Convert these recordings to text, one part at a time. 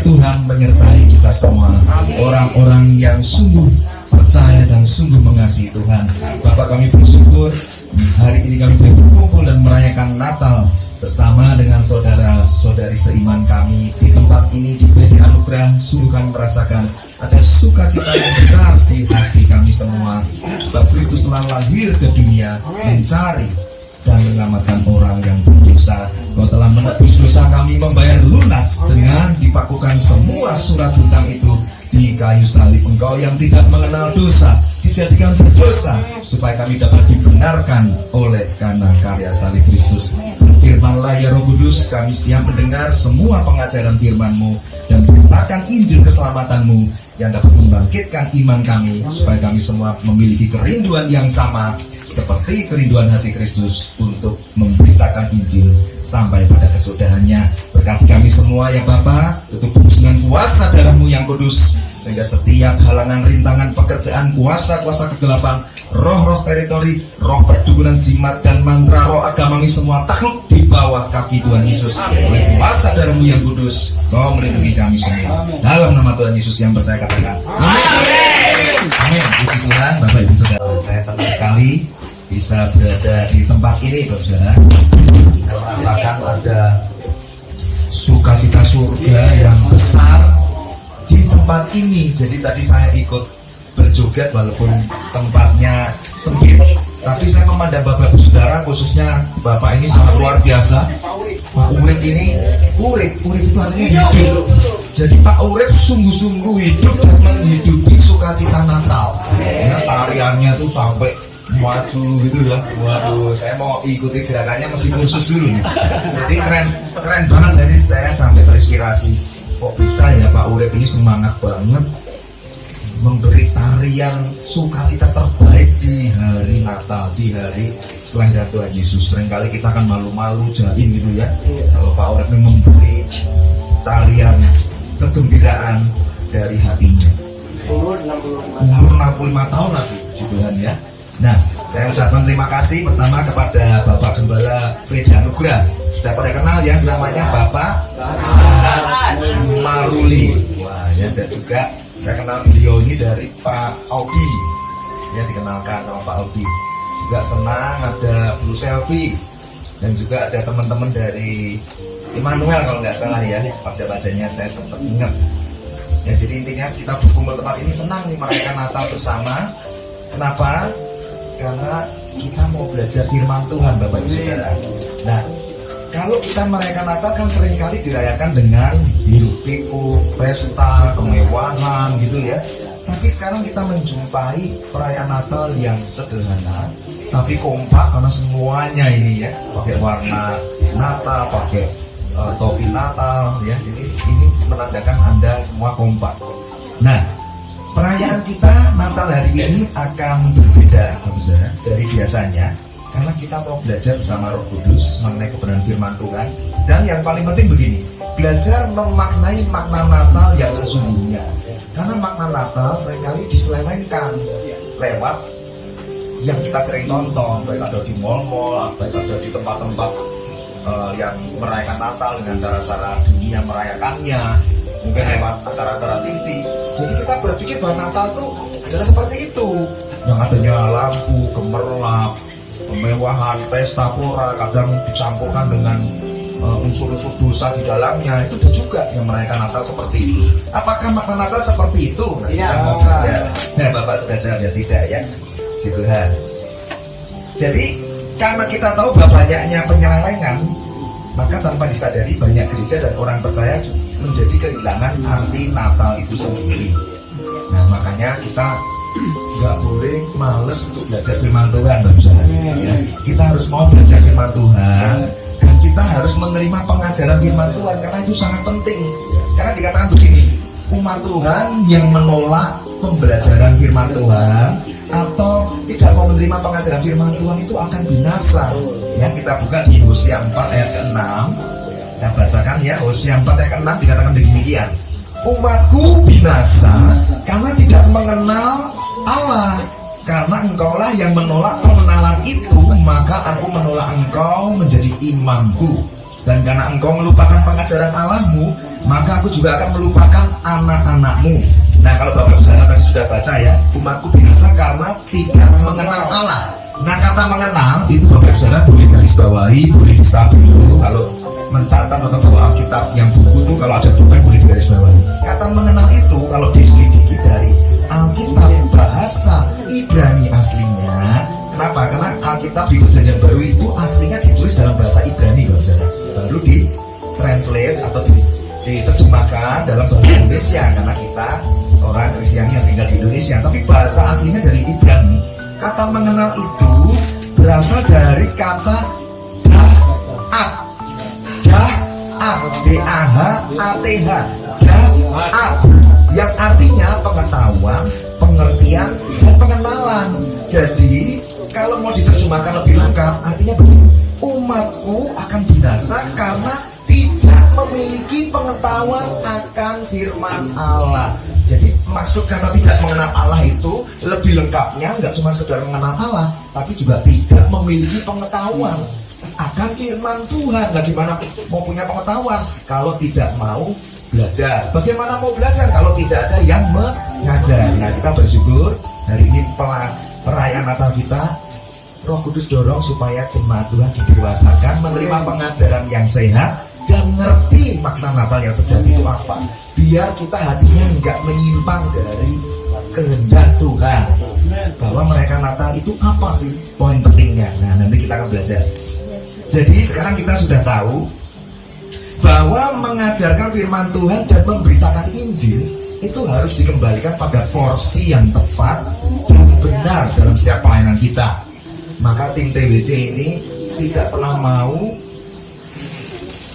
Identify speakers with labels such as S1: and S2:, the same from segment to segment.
S1: Tuhan menyertai kita semua, orang-orang yang sungguh percaya dan sungguh mengasihi Tuhan. Bapak, kami bersyukur hari ini kami boleh berkumpul dan merayakan Natal bersama dengan saudara-saudari seiman kami di tempat ini di PD Anugerah. Sungguh kami merasakan ada sukacita yang besar di hati kami semua, sebab Kristus telah lahir ke dunia mencari dan menyelamatkan orang yang berdosa. Kau telah menebus dosa kami, membayar lunas dengan dipakukan semua surat hutang itu di kayu salib. Engkau yang tidak mengenal dosa dijadikan berdosa supaya kami dapat dibenarkan oleh karena karya salib Kristus. Firman-Lah ya Roh Kudus, kami siap mendengar semua pengajaran firman-Mu dan beritakan Injil keselamatan-Mu yang dapat membangkitkan iman kami, supaya kami semua memiliki kerinduan yang sama seperti kerinduan hati Kristus untuk memberitakan Injil sampai pada kesudahannya. Berkati kami semua ya Bapa, tutup bungkus dengan kuasa darah-Mu yang kudus, sehingga setiap halangan, rintangan, pekerjaan, kuasa-kuasa kegelapan, roh-roh teritori, roh perdukunan, jimat dan mantra, roh agamawi semua takluk di bawah kaki Tuhan Yesus. Oleh kuasa darah-Mu yang kudus, Kau melindungi kami semua. Dalam nama Tuhan Yesus yang percaya katakan amin. Amin. Puji Tuhan. Bapak Ibu Saudara, saya senang sekali bisa berada di tempat ini, Bapak Saudara. Saya merasakan ada sukacita surga yang besar di tempat ini. Jadi tadi saya ikut berjoget walaupun tempatnya sempit, tapi saya memandang Bapak Ibu Saudara, khususnya Bapak ini sangat luar biasa. Pak Urip ini, Urip itu artinya hidup. Jadi Pak Urip sungguh-sungguh hidup dan menghidupi sukacita Natal. Ya, tariannya tuh sampai maju gitu ya. Waduh, saya mau ikuti gerakannya mesti kursus dulu nih. Jadi keren banget. Jadi saya sampai terinspirasi. Kok bisa ya Pak Urip ini semangat banget memberi tarian sukacita terbaik di hari Natal, di hari kelahiran Tuhan Yesus. Seringkali kita akan malu-malu jaim gitu ya. Kalau Pak Urip ini memberi tarian kegembiraan dari hatinya. Umur 65 tahun lagi, puji Tuhan ya. Nah, saya ucapkan terima kasih pertama kepada Bapak Gembala PD Anugerah. Sudah pada kenal ya, namanya Bapak Sahat Maruli. Wah ya, dan juga saya kenal beliau ini dari Pak Audi. Ya, dikenalkan sama Pak Audi. Juga senang ada Blue Selfie. Dan juga ada teman-teman dari Immanuel kalau nggak salah ya. Wajah-wajahnya saya sempat ingat. Ya, jadi intinya kita berkumpul tempat ini senang nih merayakan Natal bersama. Kenapa? Karena kita mau belajar firman Tuhan, Bapak Ibu Saudara. Nah, kalau kita merayakan Natal kan seringkali dirayakan dengan hiruk pikuk, pesta, kemewahan gitu ya. Tapi sekarang kita menjumpai perayaan Natal yang sederhana tapi kompak, karena semuanya ini ya pakai warna Natal, pakai topi Natal ya. Ini menandakan Anda semua kompak. Nah, perayaan kita Natal hari ini akan berbeda dari biasanya, karena kita mau belajar bersama Roh Kudus mengenai kebenaran firman Tuhan. Dan yang paling penting begini, belajar memaknai makna Natal yang sesungguhnya. Karena makna Natal seringkali diselewengkan lewat yang kita sering tonton, baik ada di mal-mal, baik ada di tempat-tempat yang merayakan Natal dengan cara-cara dunia merayakannya, mungkin lewat acara-acara TV. Jadi kita berpikir bahwa Natal itu adalah seperti itu, yang adanya lampu, gemerlap, kemewahan, pesta pora, kadang dicampurkan dengan unsur-unsur dosa di dalamnya. Itu juga yang merayakan Natal seperti itu. Apakah makna Natal seperti itu? Nah, kita mau belajar. Nah, Bapak sudah jawab ya tidak ya? Tuhan. Jadi karena kita tahu bahwa banyaknya penyelewengan, maka tanpa disadari banyak gereja dan orang percaya menjadi kehilangan arti Natal itu sendiri. Nah, makanya kita nggak boleh males untuk belajar firman Tuhan, Bapak Saudara. Ya, kita harus mau belajar firman Tuhan, dan kita harus menerima pengajaran firman Tuhan, karena itu sangat penting. Karena dikatakan begini, umat Tuhan yang menolak pembelajaran firman Tuhan atau tidak mau menerima pengajaran firman Tuhan itu akan binasa. Ya, kita buka di Hosea 4 ayat ke-6. Saya bacakan ya, Hosea 4 ayat ke-6 dikatakan demikian. Umatku binasa karena tidak mengenal Allah. Karena engkaulah yang menolak pengenalan itu, maka aku menolak engkau menjadi imamku. Dan karena engkau melupakan pengajaran Allahmu, maka aku juga akan melupakan anak-anakmu. Nah, kalau Bapak Saudara tadi sudah baca ya, umatku binasa karena tidak mengenal Allah. Nah, kata mengenal itu Bapak Saudara boleh garis bawahi, boleh di-stop dulu. Kalau mencatat atau bawa Alkitab yang buku itu kalau ada tulisan boleh digaris bawahi. Kata mengenal itu kalau diselidiki dari Alkitab bahasa Ibrani aslinya. Kenapa? Karena Alkitab di Perjanjian Baru itu aslinya ditulis dalam bahasa Ibrani, Bapak Saudara. Baru di translate atau diterjemahkan dalam bahasa Indonesia karena kita orang Kristiani yang tinggal di Indonesia, tapi bahasa aslinya dari Ibrani. Kata mengenal itu berasal dari kata da'at, D-A-H-A-T-H, da'at, yang artinya pengetahuan, pengertian, dan pengenalan. Jadi kalau mau diterjemahkan lebih lengkap, artinya begini: umatku akan binasa karena tidak memiliki pengetahuan akan firman Allah. Jadi maksud kata tidak mengenal Allah itu lebih lengkapnya nggak cuma sekedar mengenal Allah, tapi juga tidak memiliki pengetahuan akan firman Tuhan. Nah, gimana mau punya pengetahuan kalau tidak mau belajar? Bagaimana mau belajar kalau tidak ada yang mengajar? Nah, kita bersyukur hari ini perayaan Natal kita, Roh Kudus dorong supaya jemaat Tuhan didewasakan menerima pengajaran yang sehat dan ngerti makna Natal yang sejati itu apa, biar kita hatinya nggak menyimpang dari kehendak Tuhan, bahwa merayakan Natal itu apa sih poin pentingnya. Nah, nanti kita akan belajar. Jadi sekarang kita sudah tahu bahwa mengajarkan firman Tuhan dan memberitakan Injil itu harus dikembalikan pada porsi yang tepat dan benar dalam setiap pelayanan kita. Maka tim TWC ini tidak pernah mau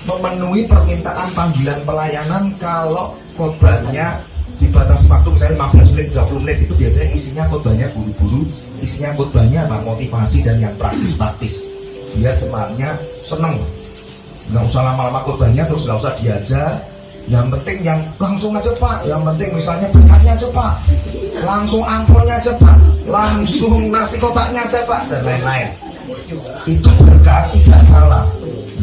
S1: memenuhi permintaan panggilan pelayanan kalau khotbahnya dibatasi waktu misalnya 15 menit, 20 menit. Itu biasanya isinya khotbahnya buru-buru, isinya khotbahnya motivasi dan yang praktis-praktis, biar jemaatnya seneng. Nggak usah lama-lama khotbahnya, terus nggak usah diajar. Yang penting yang langsung aja Pak, yang penting misalnya berkatnya aja Pak, langsung amplopnya aja Pak, langsung nasi kotaknya aja Pak, dan lain-lain. Itu berkat tidak salah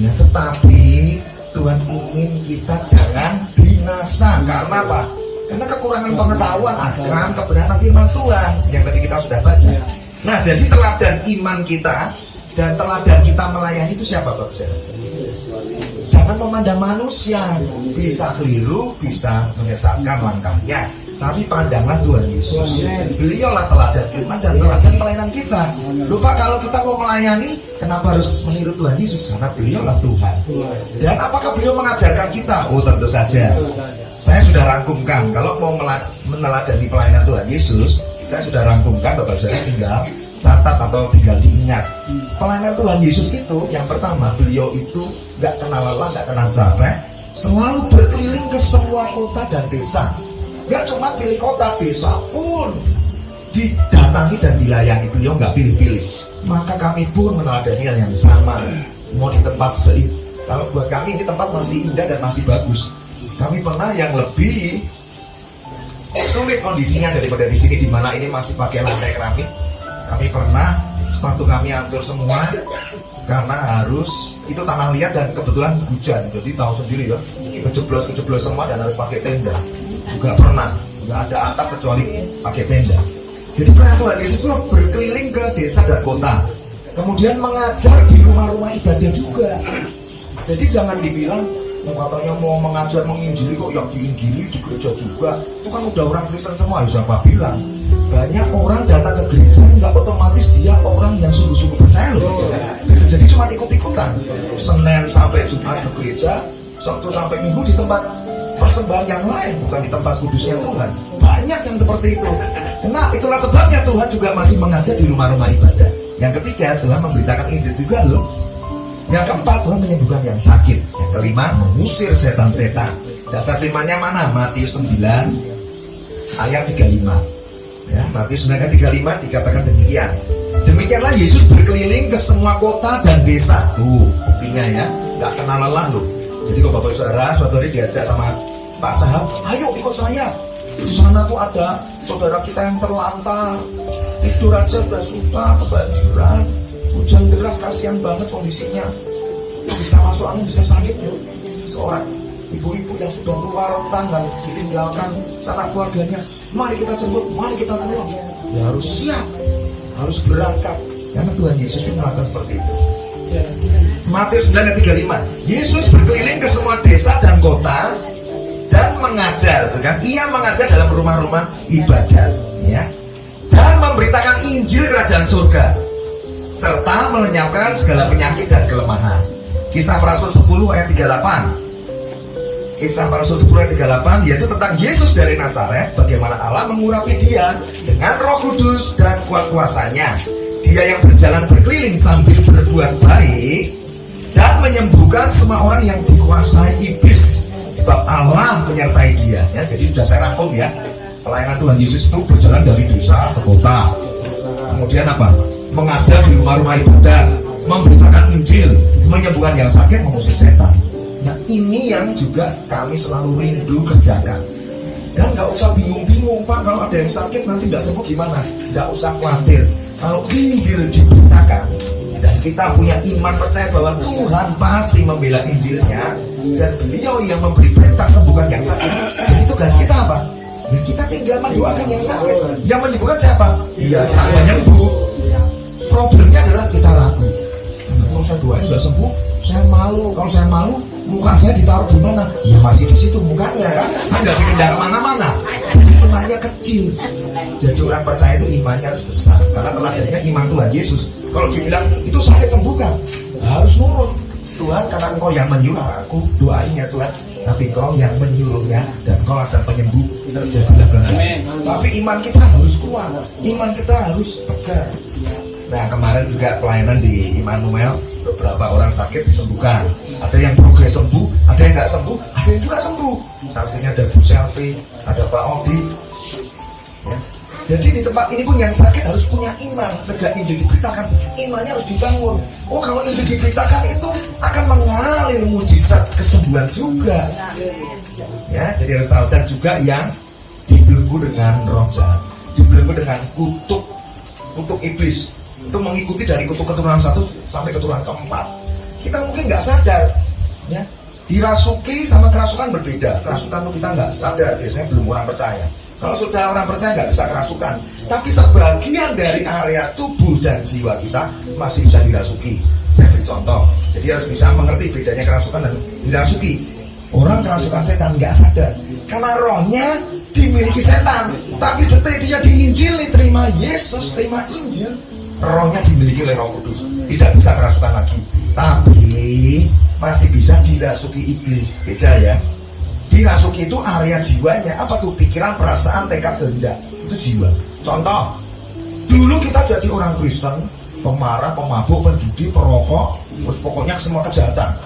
S1: ya, tetapi Tuhan ingin kita jangan binasa. Karena apa? Karena kekurangan pengetahuan akan kebenaran firman Tuhan yang tadi kita sudah baca. Nah, jadi teladan iman kita dan teladan kita melayani itu siapa, Bapak Saudara? Jangan memandang manusia, bisa keliru, bisa menyesatkan langkahnya, tapi pandanglah Tuhan Yesus. Beliaulah teladan iman dan teladan pelayanan kita. Lupa kalau kita mau melayani, kenapa harus meniru Tuhan Yesus? Karena beliaulah Tuhan. Dan apakah beliau mengajarkan kita? Oh, tentu saja. Saya sudah rangkumkan. Kalau mau meneladani pelayanan Tuhan Yesus, saya sudah rangkumkan. Bapak Saudara tinggal catat atau tinggal diingat. Pelayanan Tuhan Yesus itu yang pertama, beliau itu gak kenal lelah, gak kenal capek, selalu berkeliling ke semua kota dan desa. Gak cuma pilih kota, desa pun didatangi dan dilayani. Beliau gak pilih-pilih. Maka kami pun meneladani hal yang sama. Mau di tempat kalau buat kami ini tempat masih indah dan masih bagus. Kami pernah yang lebih sulit kondisinya daripada di sini, di mana ini masih pakai lantai keramik. Kami pernah sepatu kami hancur semua karena harus itu tanah liat dan kebetulan hujan. Jadi tahu sendiri ya, kejeblos semua dan harus pakai tenda. Juga pernah nggak ada atap kecuali pakai tenda. Jadi pernah Tuhan Yesus itu berkeliling ke desa dan kota, kemudian mengajar di rumah-rumah ibadah juga. Jadi jangan dibilang katanya mau mengajar menginjili kok yang diinjili di gereja juga. Itu kan udah orang Kristen semua. Ya siapa bilang? Banyak orang datang ke gereja nggak otomatis dia orang yang sungguh-sungguh percaya loh. Bisa jadi cuma ikut-ikutan. Senin sampai Jumat ke gereja, Sabtu sampai Minggu di tempat persembahan yang lain, bukan di tempat kudusnya Tuhan. Banyak yang seperti itu. Nah, itulah sebabnya Tuhan juga masih mengajar di rumah-rumah ibadah. Yang ketiga, Tuhan memberitakan Injil juga loh. Yang keempat, Tuhan menyembuhkan yang sakit. Yang kelima, mengusir setan-setan. Dasar firman-Nya mana? Matius 9 ayat 35. Ya, Matius 9 ayat 35 dikatakan demikian. Demikianlah Yesus berkeliling ke semua kota dan desa. Tuh, buktinya ya, gak kenal lelah loh. Jadi kalau Bapak Saudara suatu hari diajak sama Pak Sahab, ayo ikut saya. Di sana tuh ada saudara kita yang terlantar, tidur aja udah susah, kebanjiran, hujan deras, kasihan banget kondisinya. Bisa masuk angin, bisa sakit yuk. Seorang ibu-ibu yang sudah tua rentang dan ditinggalkan sanak keluarganya, mari kita jemput, mari kita tolong. Ya harus siap, harus berangkat, karena Tuhan Yesus mengatakan seperti itu. Matius 9 ayat 35, Yesus berkeliling ke semua desa dan kota dan mengajar, kan? Ia mengajar dalam rumah-rumah ibadat, ya, dan memberitakan Injil kerajaan surga, serta melenyapkan segala penyakit dan kelemahan. Kisah Para Rasul 10 ayat 38. Kisah Para Rasul 10 ayat 38 yaitu tentang Yesus dari Nazaret, bagaimana Allah mengurapi dia dengan Roh Kudus dan kuat-kuasanya. Dia yang berjalan berkeliling sambil berbuat baik dan menyembuhkan semua orang yang dikuasai iblis, sebab Allah menyertai dia. Ya, jadi sudah saya rangkum ya. Pelayanan Tuhan Yesus itu berjalan dari desa ke kota. Kemudian apa? Mengajar di rumah-rumah ibadah, memberitakan Injil, menyembuhkan yang sakit, mengusir setan. Nah, ini yang juga kami selalu rindu kerjakan. Dan nggak usah bingung-bingung, Pak, kalau ada yang sakit nanti nggak sembuh gimana? Nggak usah khawatir. Kalau Injil diberitakan dan kita punya iman percaya bahwa Tuhan pasti membela Injilnya dan Beliau yang memberi perintah sembuhkan yang sakit. Jadi tugas kita apa? Ya kita tinggal mendoakan yang sakit. Yang menyembuhkan siapa? Ya sang penyembuh. Problemnya adalah kita ragu. Kalau saya doain nggak sembuh, saya malu. Kalau saya malu, muka saya ditaruh di mana? Ya masih di situ mukanya kan? Kan nggak dipindah kemana-mana. Jadi imannya kecil. Jadi orang percaya itu imannya harus besar, karena teladannya iman Tuhan Yesus. Kalau dibilang itu sakit sembuhkan, harus nurut. Tuhan, karena Engkau yang menyuruh aku, doain ya Tuhan. Tapi Engkau yang menyuruhnya dan Engkau asal penyembuh, terjadilah kehendak. Tapi iman kita harus kuat, iman kita harus tegar. Nah, kemarin juga pelayanan di Immanuel, beberapa orang sakit disembuhkan. Ada yang progres sembuh, ada yang nggak sembuh, ada yang juga sembuh. Saksinya ada Bu Selvi, ada Pak Odi. Ya. Jadi di tempat ini pun yang sakit harus punya iman. Sejak Injil diberitakan, imannya harus dibangun. Oh, kalau Injil diberitakan itu akan mengalir mujizat kesembuhan juga. Ya, jadi harus tahu. Dan juga yang dibelenggu dengan roh jahat, dibelenggu dengan kutuk iblis. Itu mengikuti dari kutuk keturunan 1 sampai keturunan ke-4. Kita mungkin nggak sadar, ya. Dirasuki sama kerasukan berbeda. Kerasukan itu kita nggak sadar, biasanya belum orang percaya. Kalau sudah orang percaya nggak bisa kerasukan, tapi sebagian dari area tubuh dan jiwa kita masih bisa dirasuki. Saya beri contoh. Jadi harus bisa mengerti bedanya kerasukan dan dirasuki. Orang kerasukan setan nggak sadar, karena rohnya dimiliki setan. Tapi detik dia diinjili, terima Yesus, terima Injil, rohnya dimiliki oleh Roh Kudus. Tidak bisa kerasukan lagi, tapi masih bisa dirasuki iblis. Beda ya. Dirasuki itu area jiwanya. Apa tuh? Pikiran, perasaan, tekad, kehendak. Itu jiwa. Contoh, dulu kita jadi orang Kristen, pemarah, pemabuk, penjudi, perokok, terus pokoknya semua kejahatan.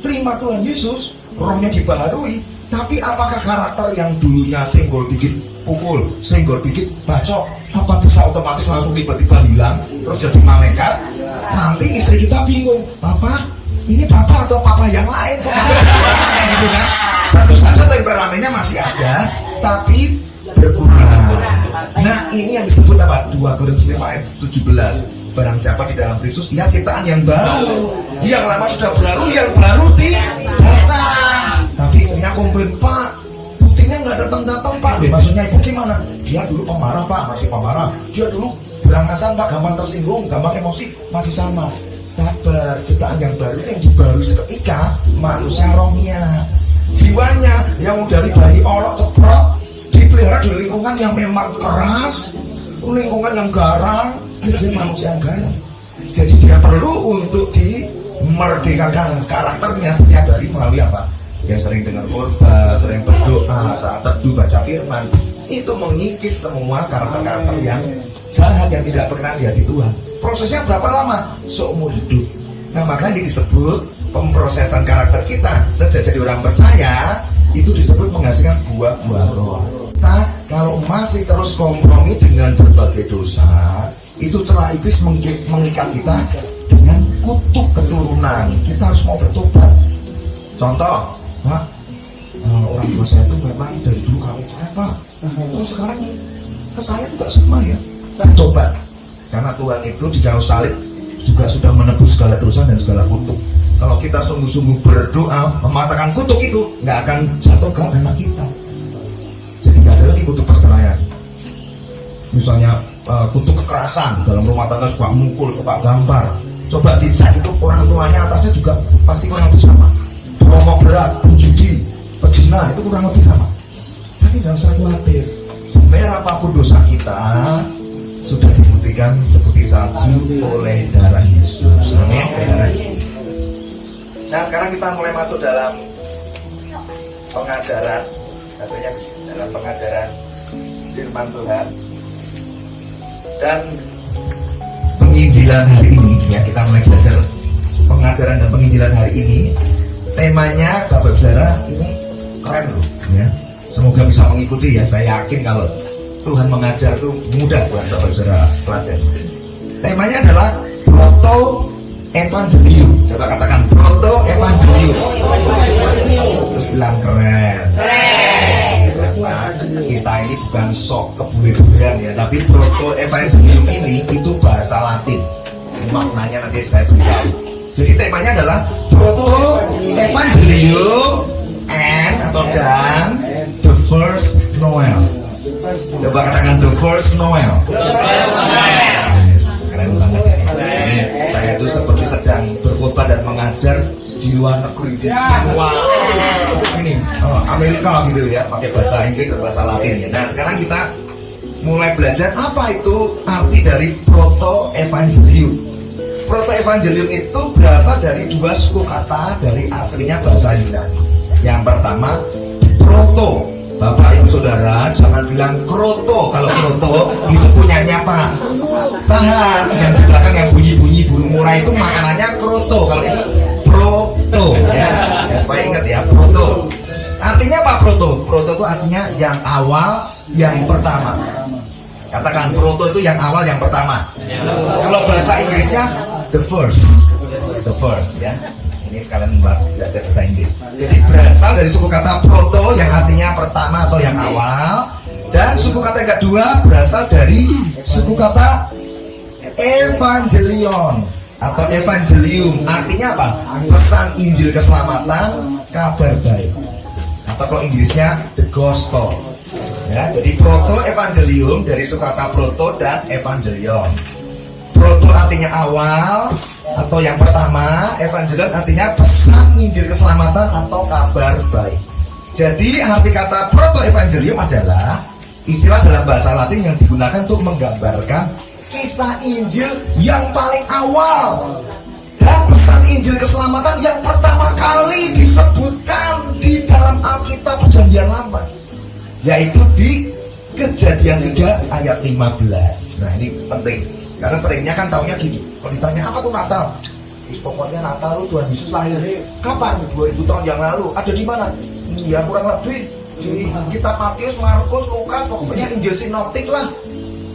S1: Terima Tuhan Yesus, rohnya dibaharui. Tapi apakah karakter yang dulunya senggol dikit pukul, senggol dikit bacok, apa bisa otomatis langsung tiba-tiba hilang, terus jadi malaikat? Nanti istri kita bingung, Papa, ini Papa atau Papa yang lain? Kok kayak gitu kan? Tentu saja temperamennya masih ada, tapi berkurang. Nah, ini yang disebut apa? 2 Korintus 5 ayat 17. Barang siapa di dalam Kristus, ia ciptaan yang baru. Yang lama sudah berlalu, yang baru datang. Tapi istrinya komplain, Pak, buktinya nggak datang-datang, Pak. Maksudnya ibu gimana? Dia dulu pemarah, Pak, masih pemarah. Dia dulu berangasan, Pak, gampang tersinggung, gampang emosi, masih sama. Sabar, ciptaan yang baru itu yang dibarui seketika, manusia rohnya. Jiwanya yang dari bayi orok ceprot dipelihara di lingkungan yang memang keras, lingkungan yang garang, dia manusia yang garang. Jadi dia perlu untuk dimerdekakan karakternya setiap hari melalui apa? Ya sering dengar khotbah, sering berdoa, saat teduh baca firman. Itu mengikis semua karakter-karakter yang jahat yang tidak berkenan di hati Tuhan. Prosesnya berapa lama? Seumur hidup. Nah, makanya disebut pemprosesan karakter kita sejak jadi orang percaya itu disebut menghasilkan buah-buah roh. Kita kalau masih terus kompromi dengan berbagai dosa, itu celah iblis mengikat kita dengan kutuk keturunan. Kita harus mau bertobat. Contoh, Pak, orang tua saya itu memang dari dulu kami cerai, Pak. Terus sekarang ke saya juga sama ya. Bertobat, karena Tuhan itu di kayu salib juga sudah menebus segala dosa dan segala kutuk. Kalau kita sungguh-sungguh berdoa, mematahkan kutuk itu nggak akan jatuh ke anak kita. Jadi nggak ada lagi kutuk perceraian. Misalnya kutuk kekerasan dalam rumah tangga, suka mukul, suka gampar. Coba dicek itu orang tuanya atasnya juga pasti kurang lebih sama. Rokok berat, judi, pezina itu kurang lebih sama. Tapi jangan usah khawatir. Semerah apapun dosa kita sudah dibuktikan seperti salju oleh darah Yesus. Amin. Nah sekarang kita mulai masuk dalam pengajaran, tentunya dalam pengajaran firman Tuhan dan penginjilan hari ini. Ya, kita mulai belajar pengajaran dan penginjilan hari ini. Temanya Bapak Saudara ini keren loh, ya. Semoga bisa mengikuti ya. Saya yakin kalau Tuhan mengajar itu mudah buat Bapak Saudara pelajar. Temanya adalah proto evangelium. Coba katakan proto evangelium. Terus bilang keren. Karena kita ini bukan sok kebule-bulean ya, tapi proto evangelium ini itu bahasa Latin. Maknanya nanti saya beritahu. Jadi temanya adalah proto evangelium and atau dan the first Noel. Coba katakan the first Noel. Yes, keren banget. Saya itu seperti sedang berkhotbah dan mengajar di luar negeri, di luar ini Amerika gitu ya, pakai bahasa Inggris dan bahasa Latin ya. Nah sekarang kita mulai belajar apa itu arti dari proto evangelium. Proto evangelium itu berasal dari dua suku kata dari aslinya bahasa Yunani. Yang pertama proto. Bapak ibu saudara jangan bilang kroto. Kalau kroto itu punyanya Pak Sahat, yang di belakang yang bunyi-bunyi burung murai itu makanannya kroto. Kalau ini proto ya, supaya ingat ya, proto. Artinya apa proto? Proto itu artinya yang awal, yang pertama. Katakan proto itu yang awal, yang pertama. Kalau bahasa Inggrisnya the first ya. Ini sekalian belajar bahasa Inggris. Jadi berasal dari suku kata proto yang artinya pertama atau yang awal, dan suku kata yang kedua berasal dari suku kata evangelion atau evangelium. Artinya apa? Pesan Injil keselamatan, kabar baik. Atau kalau Inggrisnya the gospel. Ya, jadi proto evangelium dari suku kata proto dan evangelion. Proto artinya awal atau yang pertama, evangelion artinya pesan Injil keselamatan atau kabar baik. Jadi arti kata proto evangelium adalah istilah dalam bahasa Latin yang digunakan untuk menggambarkan kisah Injil yang paling awal dan pesan Injil keselamatan yang pertama kali disebutkan di dalam Alkitab Perjanjian Lama, yaitu di Kejadian 3 ayat 15. Nah ini penting karena seringnya kan taunya gini, kalau ditanya apa tuh Natal, pokoknya Natal Tuhan Yesus lahir kapan? 2000 tahun yang lalu. Ada di mana? Ya kurang lebih di kitab Matius, Markus, Lukas, pokoknya Injil sinoptik lah.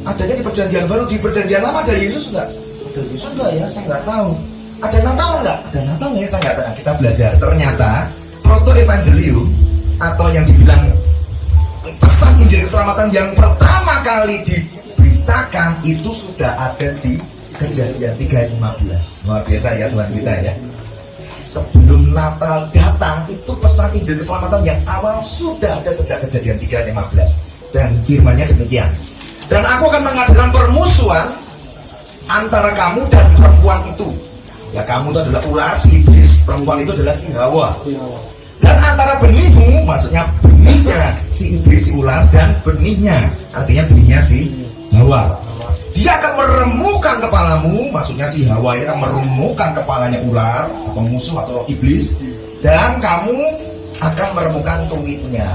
S1: Adanya di Perjanjian Baru. Di Perjanjian Lama ada Yesus enggak? Ada Yesus enggak ya? Saya nggak tahu. Ada Natal enggak? Ada Natal nggak ya? Saya nggak tahu. Kita belajar. Ternyata proto evangelium atau yang dibilang pesan Injil keselamatan yang pertama kali diberitakan itu sudah ada di Kejadian 3:15. Luar biasa ya Tuhan kita ya. Sebelum Natal datang itu pesan Injil keselamatan yang awal sudah ada sejak Kejadian 3:15. Dan firman-Nya demikian. Dan aku akan mengadakan permusuhan antara kamu dan perempuan itu. Ya kamu itu adalah ular, si iblis, perempuan itu adalah si Hawa. Dan antara benihmu, maksudnya benihnya si iblis, si ular, dan benihnya, artinya benihnya si Hawa. Dia akan meremukkan kepalamu, maksudnya si Hawa ini akan meremukkan kepalanya ular atau musuh atau iblis, dan kamu akan meremukkan tumitnya.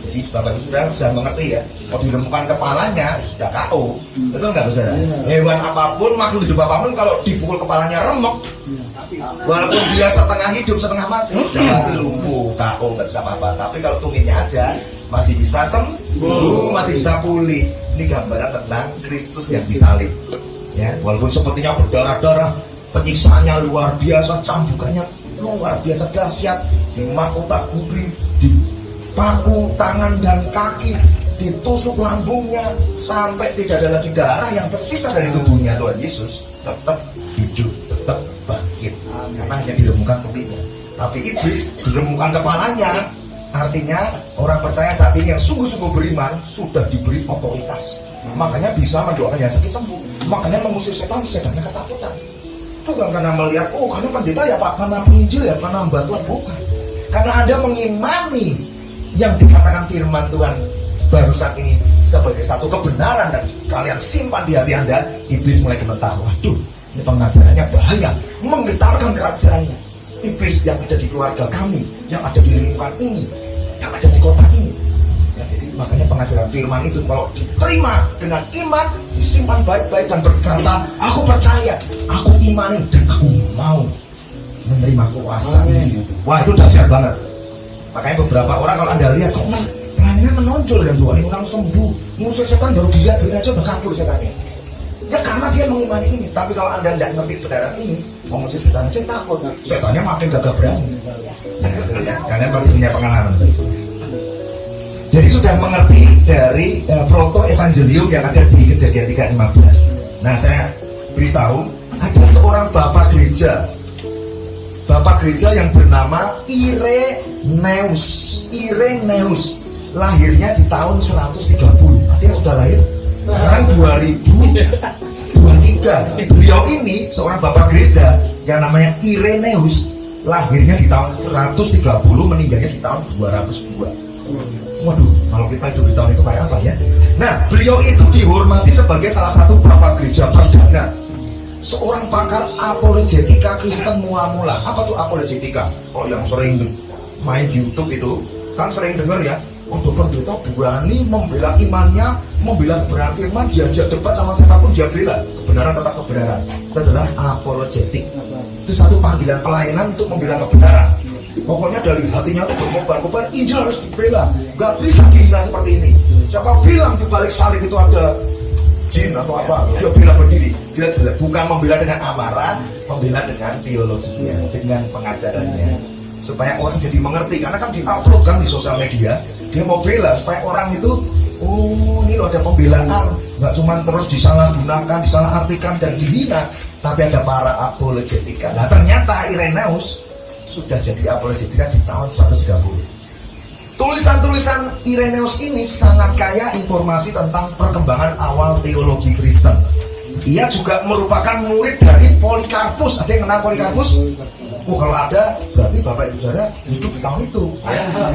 S1: Jadi Bapak Ibu Saudara sudah mengerti ya, kalau diremukkan kepalanya sudah KO. Betul nggak saudara? Hewan apapun, makhluk hidup apapun kalau dipukul kepalanya remek, walaupun dia setengah hidup setengah mati, sudah pasti lumpuh, KO, nggak bisa apa-apa. Tapi kalau tumitnya aja masih bisa sembuh, masih bisa pulih. Ini gambaran tentang Kristus yang disalib. Ya, walaupun sepertinya berdarah-darah, penyiksaannya luar biasa, cambukannya luar biasa dahsyat, dimahkota kubri, dipaku tangan dan kaki, ditusuk lambungnya sampai tidak ada lagi darah yang tersisa dari tubuhnya. Tuhan Yesus tetap hidup, tetap bangkit, karena hanya diremukkan Tapi iblis diremukkan kepalanya. Artinya orang percaya saat ini yang sungguh-sungguh beriman sudah diberi otoritas. Makanya bisa mendoakan yang sakit sembuh. Makanya mengusir setan, setannya ketakutan. Bukan karena melihat, oh karena pendeta ya Pak, karena penginjil ya, karena hamba Tuhan. Bukan. Karena Anda mengimani yang dikatakan firman Tuhan barusan ini sebagai satu kebenaran dan kalian simpan di hati Anda, iblis mulai gemetar. Waduh, ini pengajarannya bahaya, menggetarkan kerajaannya. Iblis yang ada di keluarga kami, yang ada di lingkungan ini, yang ada di kota ini. Ya, jadi makanya pengajaran firman itu kalau diterima dengan iman, disimpan baik-baik dan berkata, aku percaya, aku imani dan aku mau menerima kuasa ini. Wah, itu dahsyat banget. Makanya beberapa orang kalau Anda lihat kok lainnya menonjol kan, doain orang sembuh, ngusir setan baru dilihat aja udah kabur setannya. Ya karena dia mengimani ini. Tapi kalau Anda tidak ngerti kebenaran ini, mengusir setan aja takut, setannya makin gagah berani. Kalian pasti punya pengalaman. Jadi sudah mengerti dari proto evangelium yang ada di Kejadian 3:15. Nah, saya beritahu ada seorang bapak gereja yang bernama Irenaeus. Lahirnya di tahun 130. Artinya sudah lahir sekarang 2023. Beliau ini seorang bapak gereja yang namanya Irenaeus, lahirnya di tahun 130, meninggalnya di tahun 202. Waduh, kalau kita hidup di tahun itu kayak apa ya? Nah, beliau itu dihormati sebagai salah satu bapak gereja perdana, seorang pakar apologetika Kristen mula-mula. Apa tuh apologetika? Oh, yang sering main di YouTube itu kan sering dengar ya, untuk pendeta berani membela imannya, membela kebenaran firman, diajak debat sama siapapun dia bela, kebenaran tetap kebenaran. Itu adalah apologetik. Itu satu panggilan pelayanan untuk membela kebenaran. Pokoknya dari hatinya itu berkobar-kobar, Injil harus dibela, gak bisa dihina seperti ini. Siapa bilang di balik salib itu ada jin atau apa, dia bela berdiri. Dia jelas bukan membela dengan amarah, membela dengan teologinya, dengan pengajarannya, supaya orang jadi mengerti. Karena kan diupload kan di sosial media, dia mau bela supaya orang itu, oh ini loh ada pembelaan, nggak cuma terus disalahgunakan, disalahartikan dan dihina, tapi ada para apologetika. Nah ternyata Irenaeus sudah jadi apologetika di tahun 130. Tulisan-tulisan Irenaeus ini sangat kaya informasi tentang perkembangan awal teologi Kristen. Ia juga merupakan murid dari Polikarpus. Ada yang kenal Polikarpus? Oh, kalau ada, berarti Bapak Ibu Saudara hidup di tahun itu.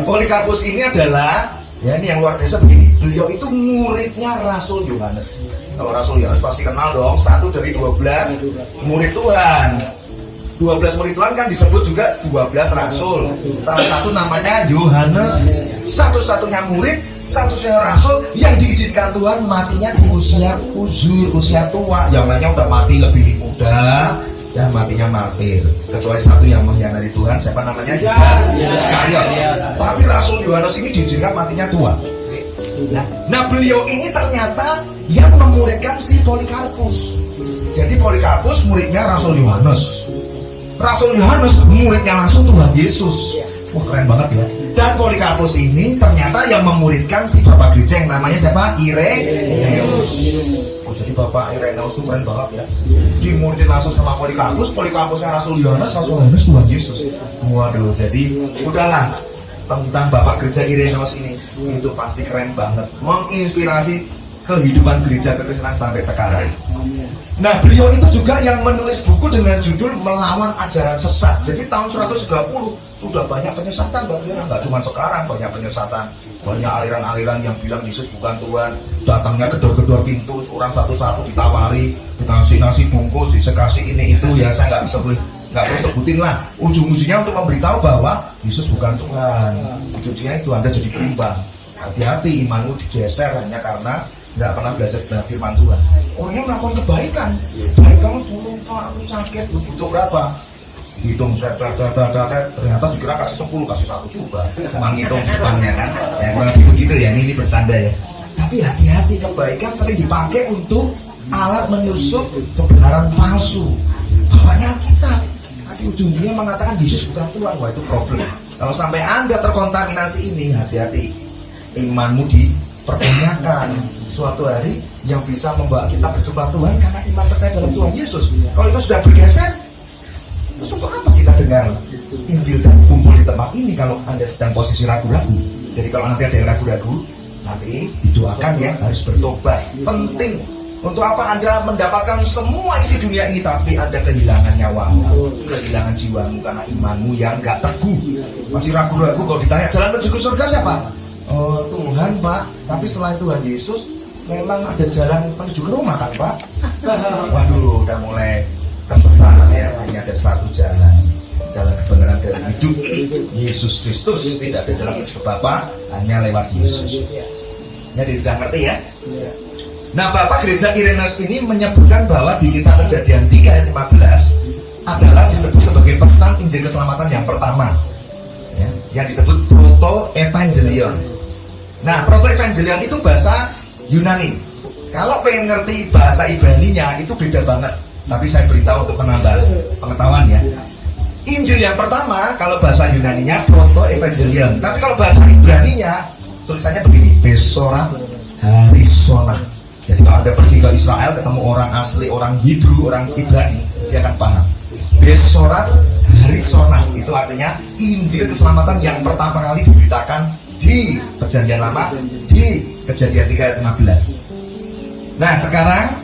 S1: Polikarpus ini adalah, ya ini yang luar biasa begini. Beliau itu muridnya Rasul Yohanes. Kalau Rasul Yohanes pasti kenal dong, satu dari 12 murid Tuhan. 12 murid Tuhan kan disebut juga 12 rasul. Salah satu namanya Yohanes, satu-satunya murid, satu-satunya rasul yang diizinkan Tuhan matinya di usia uzur, usia tua. Yang lainnya udah mati lebih muda, dan matinya martir. Kecuali satu yang mengkhianati Tuhan, siapa namanya? Yudas Iskariot. Tapi Rasul Yohanes ini diizinkan matinya tua. Nah beliau ini ternyata yang memuridkan si Polikarpus. Jadi Polikarpus muridnya Rasul Yohanes. Rasul Yohanes muridnya langsung Tuhan Yesus. Wah keren banget ya. Dan Polikarpus ini ternyata yang memuridkan si bapak gereja yang namanya siapa? Irenaeus. Oh, jadi bapak Irenaeus itu keren banget ya. Dimuridin langsung sama Polikarpus, Polikarpusnya Rasul Yohanes, Rasul Yohanes Tuhan Yesus. Waduh, jadi udahlah tentang bapak gereja Irenaeus ini itu pasti keren banget, menginspirasi kehidupan gereja kekristenan sampai sekarang. Nah beliau itu juga yang menulis buku dengan judul Melawan Ajaran Sesat. Jadi tahun 130 sudah banyak penyesatan, nggak cuma sekarang, banyak penyesatan, banyak aliran-aliran yang bilang Yesus bukan Tuhan, datangnya gedor-gedor pintu, orang satu-satu ditawari, dikasih nasi bungkus, dikasih ini itu, ya saya nggak perlu sebutin lah. Ujung-ujungnya untuk memberitahu bahwa Yesus bukan Tuhan. Ujungnya itu Anda jadi berimbang. Hati-hati imanmu digeser hanya karena nggak pernah belajar benar firman Tuhan. Orangnya melakukan kebaikan, baik kamu turun pak, sakit, butuh berapa? Hitung, ternyata dikira kasih 10, kasih 1 juga. Cuma ngitung depannya kan, ya kurang lebih begitu ya. Ini bercanda ya. Tapi hati-hati, kebaikan sering dipakai untuk alat menyusup kebenaran palsu. Bapaknya kita, tapi ujungnya mengatakan Yesus bukan Tuhan. Wah itu problem. Kalau sampai Anda terkontaminasi ini, hati-hati, imanmu dipertanyakan. Suatu hari yang bisa membawa kita berjumpa Tuhan karena iman percaya dalam Tuhan Yesus. Kalau itu sudah bergeser, terus untuk apa kita dengar Injil dan kumpul di tempat ini kalau Anda sedang posisi ragu-ragu. Jadi kalau nanti ada yang ragu-ragu, nanti didoakan ya, harus bertobat. Penting. Untuk apa Anda mendapatkan semua isi dunia ini tapi Anda kehilangan nyawamu, kehilangan jiwamu karena imanmu yang gak teguh. Masih ragu-ragu. Kalau ditanya jalan menuju ke surga siapa? Oh, Tuhan, Pak. Tapi selain Tuhan Yesus, memang ada jalan menuju ke rumah kan, Pak? Waduh, udah mulai tersesat ya. Hanya ada satu jalan, jalan kebenaran dan hidup, Yesus Kristus. Tidak ada jalan menuju ke Bapa, hanya lewat Yesus. Jadi sudah ngerti ya? Nah, Bapak Gereja Irenaeus ini menyebutkan bahwa di kitab Kejadian 3 ayat 15 adalah disebut sebagai pesan Injil keselamatan yang pertama ya, yang disebut proto-evangelion. Nah, proto-evangelion itu bahasa Yunani. Kalau pengen ngerti bahasa Ibraninya itu beda banget. Tapi saya beritahu untuk menambah pengetahuan ya. Injil yang pertama kalau bahasa Yunaninya proto-evangelion. Tapi kalau bahasa Ibraninya tulisannya begini, Besora Harisona. Jadi kalau Anda pergi ke Israel ketemu orang asli, orang Hebrew, orang Ibrani, dia akan paham. Besorat Harisona itu artinya Injil keselamatan yang pertama kali diberitakan di Perjanjian Lama, di Kejadian 3 ayat 15. Nah, sekarang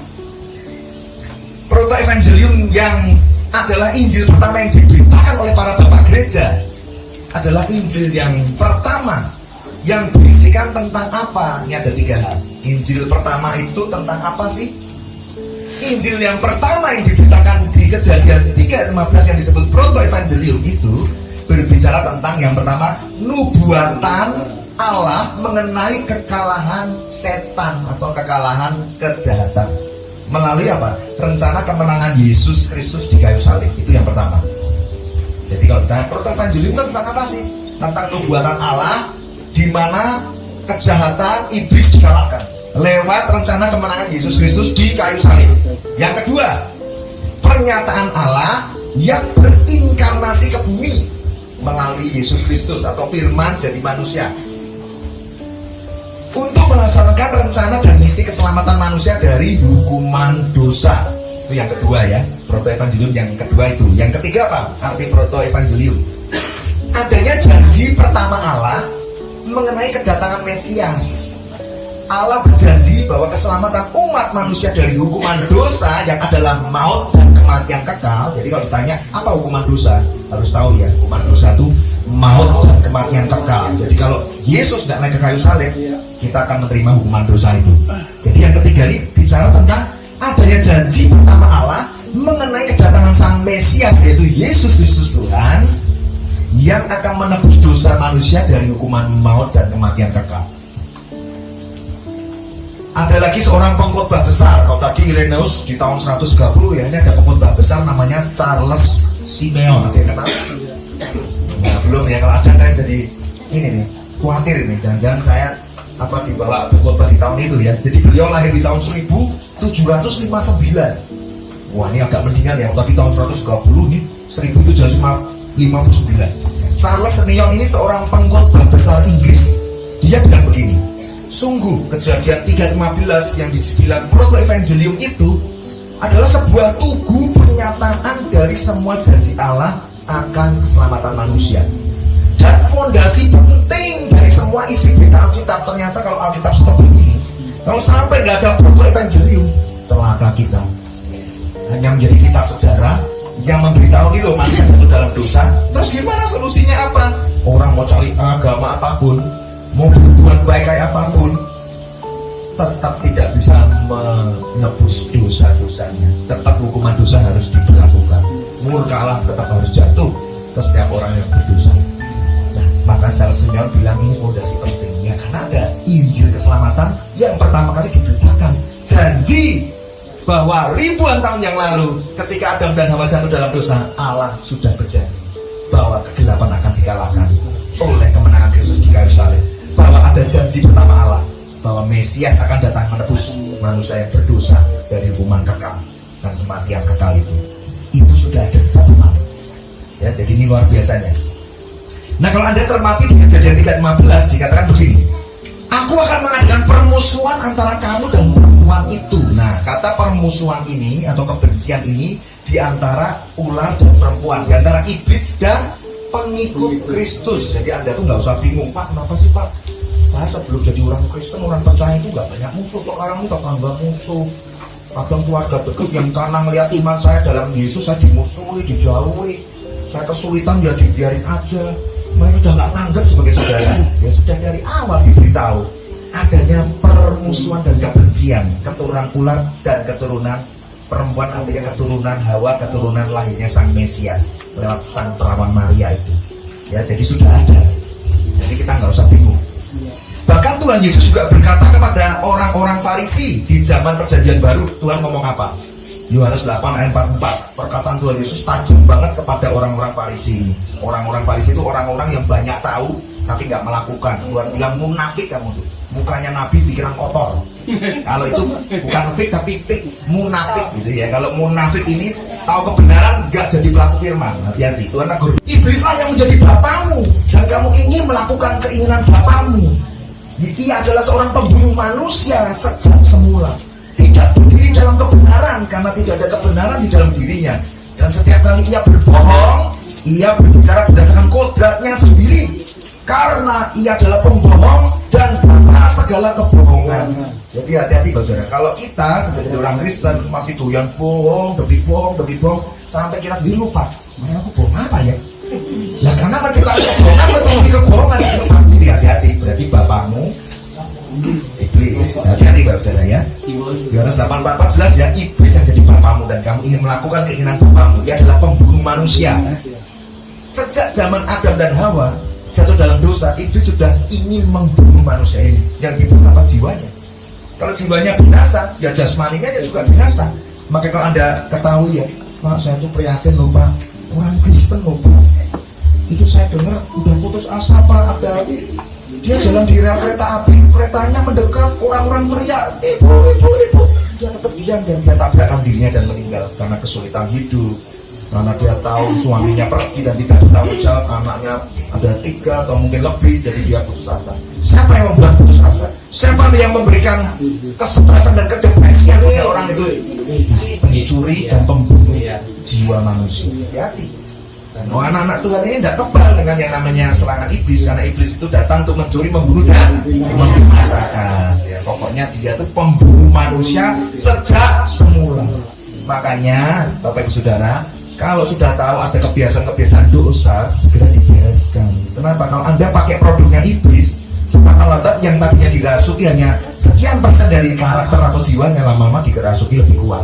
S1: proto-evangelium yang adalah Injil pertama yang diberitakan oleh para bapak gereja adalah Injil yang pertama yang berisikan tentang apa? Ini ada 3 hal. Injil pertama itu tentang apa sih? Injil yang pertama yang diberitakan di Kejadian 3 ayat 15 yang disebut proto-evangelium itu berbicara tentang yang pertama, nubuatan Allah mengenai kekalahan setan atau kekalahan kejahatan. Melalui apa? Rencana kemenangan Yesus Kristus di kayu salib. Itu yang pertama. Jadi kalau ditanya proto-evangelium itu tentang apa sih? Tentang nubuatan Allah di mana kejahatan iblis dikalahkan lewat rencana kemenangan Yesus Kristus di kayu salib. Yang kedua, pernyataan Allah yang berinkarnasi ke bumi melalui Yesus Kristus atau firman jadi manusia untuk melaksanakan rencana dan misi keselamatan manusia dari hukuman dosa. Itu yang kedua ya, proto-evangelium yang kedua itu. Yang ketiga apa? Arti proto-evangelium. Adanya janji pertama Allah mengenai kedatangan Mesias. Allah berjanji bahwa keselamatan umat manusia dari hukuman dosa yang adalah maut dan kematian kekal. Jadi kalau ditanya apa hukuman dosa, harus tahu ya, hukuman dosa itu maut dan kematian kekal. Jadi kalau Yesus tidak naik ke kayu salib, kita akan menerima hukuman dosa itu. Jadi yang ketiga ini bicara tentang adanya janji pertama Allah mengenai kedatangan Sang Mesias, yaitu Yesus Kristus Tuhan, yang akan menebus dosa manusia dari hukuman maut dan kematian kekal. Ada lagi seorang pengkhotbah besar. Kalau tadi Irenaeus di tahun 130 ya, ini ada pengkhotbah besar namanya Charles Simeon. Ada yang kenal? Nah, belum ya. Kalau ada saya jadi ini nih, khawatir ini. Jangan-jangan saya dibawa pengkhotbah di tahun itu ya. Jadi beliau lahir di tahun 1759. Wah, ini agak mendingan ya. Tadi tahun 130 ini 1759. Charles Simeon ini seorang pengkhotbah besar Inggris. Dia bilang begini, sungguh Kejadian 3:15 yang dibilang proto-evangelium itu adalah sebuah tugu pernyataan dari semua janji Allah akan keselamatan manusia. Dan fondasi penting dari semua isi berita Alkitab. Ternyata kalau Alkitab stop begini, kalau sampai nggak ada proto-evangelium, celaka kita. Hanya menjadi kitab sejarah yang memberitahu nih loh manusia jatuh dalam dosa. Terus gimana solusinya apa? Orang mau cari agama apapun, mau berbuat baik kayak apapun, tetap tidak bisa menebus dosa-dosanya. Tetap hukuman dosa harus diberlakukan. Murka Allah tetap harus jatuh ke setiap orang yang berdosa. Nah, maka Charles Simeon bilang ini fondasi pentingnya karena ada Injil keselamatan yang pertama kali diberitakan. Janji bahwa ribuan tahun yang lalu ketika Adam dan Hawa jatuh dalam dosa, Allah sudah berjanji bahwa kegelapan akan dikalahkan oleh kemenangan Kristus di kayu salib. Bahwa ada janji pertama Allah bahwa Mesias akan datang menebus manusia yang berdosa dari hukuman kekal dan kematian kekal itu. Itu sudah ada sejak lama. Ya, jadi ini luar biasanya. Nah, kalau Anda cermati di Kejadian 3:15 dikatakan begini, aku akan mengadakan permusuhan antara kamu dan perempuan itu. Nah, kata permusuhan ini atau kebencian ini di antara ular dan perempuan, di antara iblis dan pengikut Kristus. Jadi Anda tuh nggak usah bingung, Pak, kenapa sih Pak? Saya sebelum jadi orang Kristen, orang percaya itu nggak banyak musuh. Kok sekarang ini tetangga musuh, kadang keluarga dekat yang karena ngelihat iman saya dalam Yesus, saya dimusuhi, dijauhi, saya kesulitan ya dibiarin aja. Mereka udah nggak anggap sebagai saudara. Ya sudah dari awal diberitahu adanya permusuhan dan kebencian, keturunan ular dan keturunan perempuan, artinya keturunan Hawa, keturunan lahirnya Sang Mesias lewat Sang Perawan Maria itu. Ya, jadi sudah ada. Jadi kita nggak usah bingung. Bahkan Tuhan Yesus juga berkata kepada orang-orang Farisi di zaman Perjanjian Baru. Tuhan ngomong apa? Yohanes 8 ayat 44. Perkataan Tuhan Yesus tajam banget kepada orang-orang Farisi ini. Orang-orang Farisi itu orang-orang yang banyak tahu tapi nggak melakukan. Tuhan bilang munafik kamu tuh. Mukanya Nabi pikiran kotor. Kalau itu bukan fik tapi fik, munafik gitu ya. Kalau munafik ini tahu kebenaran nggak jadi pelaku firman. Hati-hati, Tuhan tegur. Iblislah yang menjadi bapamu dan kamu ingin melakukan keinginan bapamu. Ia adalah seorang pembunuh manusia sejak semula. Tidak berdiri dalam kebenaran karena tidak ada kebenaran di dalam dirinya. Dan setiap kali ia berbohong, ia berbicara berdasarkan kodratnya sendiri. Karena ia adalah pembohong dan bapa segala kebohongan. Jadi hati-hati saudara. Kalau kita sebagai orang Kristen masih doyan bohong, demi bohong, sampai kita sendiri lupa. Mana aku bohong apa ya? Nah, karena menciptakan kebohongan betul di kebohongan itu pasti. Hati-hati, berarti bapakmu iblis. Hati-hati Bapak Saudara ya. Yohanes 8:44 jelas ya, iblis yang jadi bapamu dan kamu ingin melakukan keinginan bapamu. Dia adalah pembunuh manusia. Sejak zaman Adam dan Hawa jatuh dalam dosa, iblis sudah ingin membunuh manusia ini. Yang dibunuh apa? Jiwanya. Kalau jiwanya binasa, ya jasmaninya juga binasa. Maka kalau Anda ketahui ya, Pak, saya tuh prihatin loh Pak, orang Kristen loh Pak, itu saya dengar udah putus asa Pak, ada dia jalan di rel kereta api, keretanya mendekat, orang-orang teriak, ibu, dia tetap diam dan dia tabrakan dirinya dan meninggal karena kesulitan hidup, karena dia tahu suaminya pergi dan tidak bertanggung jawab, anaknya ada 3 atau mungkin lebih, jadi dia putus asa. Siapa yang membuat putus asa? Siapa yang memberikan kesetrasan dan kedepresian pada orang itu? Pencuri dan pembunuh jiwa manusia. Hati-hati. Oh, anak-anak Tuhan ini tidak kebal dengan yang namanya serangan iblis, karena iblis itu datang untuk mencuri, membunuh dan membinasakan. Ya, pokoknya dia itu pembunuh manusia sejak semula. Makanya Bapak Ibu Saudara, kalau sudah tahu ada kebiasaan-kebiasaan dosa, segera dibereskan. Kenapa? Kalau Anda pakai produknya iblis, cepat atau lambat yang tadinya dirasuki hanya sekian persen dari karakter atau jiwanya, lama-lama dikerasuki lebih kuat.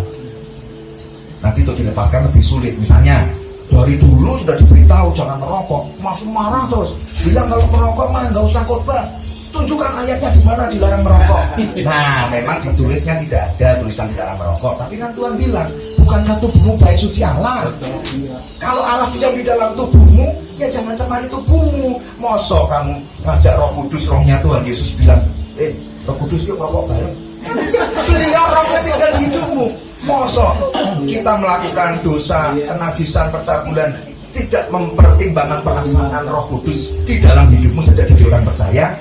S1: Nanti untuk dilepaskan lebih sulit. Misalnya dari dulu sudah diberitahu jangan merokok, masih marah terus, bilang kalau merokok mah nggak usah khotbah, tunjukkan ayatnya di mana dilarang merokok. Nah, memang ditulisnya tidak ada tulisan dilarang merokok, tapi kan Tuhan bilang, bukankah tubuhmu baik suci Allah? Kalau Allah tidak di dalam tubuhmu, ya jangan cemari tubuhmu. Mosok kamu ngajak Roh Kudus, rohnya Tuhan Yesus bilang, Roh Kudus yuk merokok bareng. Beliau rohnya tidak di hidupmu. Mosok kita melakukan dosa, kenajisan, percabulan, tidak mempertimbangkan perasaan Roh Kudus di dalam hidupmu sejak jadi orang percaya.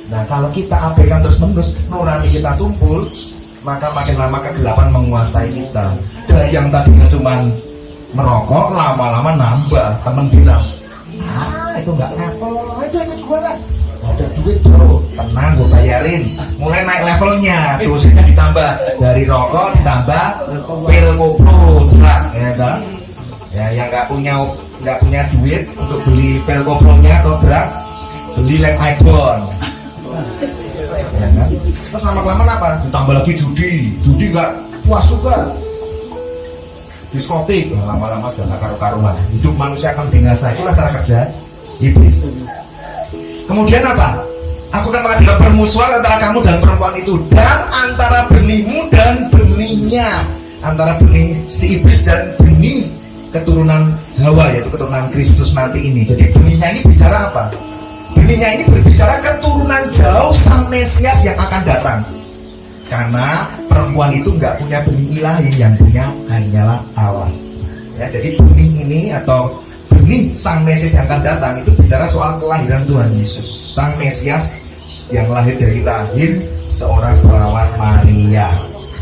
S1: Nah, kalau kita abaikan terus-menerus, nurani kita tumpul, maka makin lama kegelapan menguasai kita. Dari yang tadinya cuma merokok, lama-lama nambah. Temen bilang, itu nggak level, itu ikut gue lah. Ada duit bro, tenang gue bayarin. Mulai naik levelnya, dosisnya ditambah dari rokok ditambah pil koplo, drug, ya kan? Ya, yang nggak punya duit untuk beli pil koplonya atau drug, beli lem iPhone. Ya kan? Terus lama-lama apa? Ditambah lagi judi nggak puas juga. Diskotik, lama-lama sudah nggak karu-karuan. Hidup manusia akan binasa. Itulah cara kerja iblis. Kemudian apa? Aku akan mengadakan permusuhan antara kamu dan perempuan itu, dan antara benihmu dan benihnya, antara benih si iblis dan benih keturunan Hawa, yaitu keturunan Kristus nanti ini. Jadi benihnya ini bicara apa? Benihnya ini berbicara keturunan jauh Sang Mesias yang akan datang. Karena perempuan itu nggak punya benih ilahi, yang punya hanyalah Allah. Ya, jadi benih ini atau benih Sang Mesias yang akan datang itu bicara soal kelahiran Tuhan Yesus, Sang Mesias yang lahir dari rahim seorang perawan Maria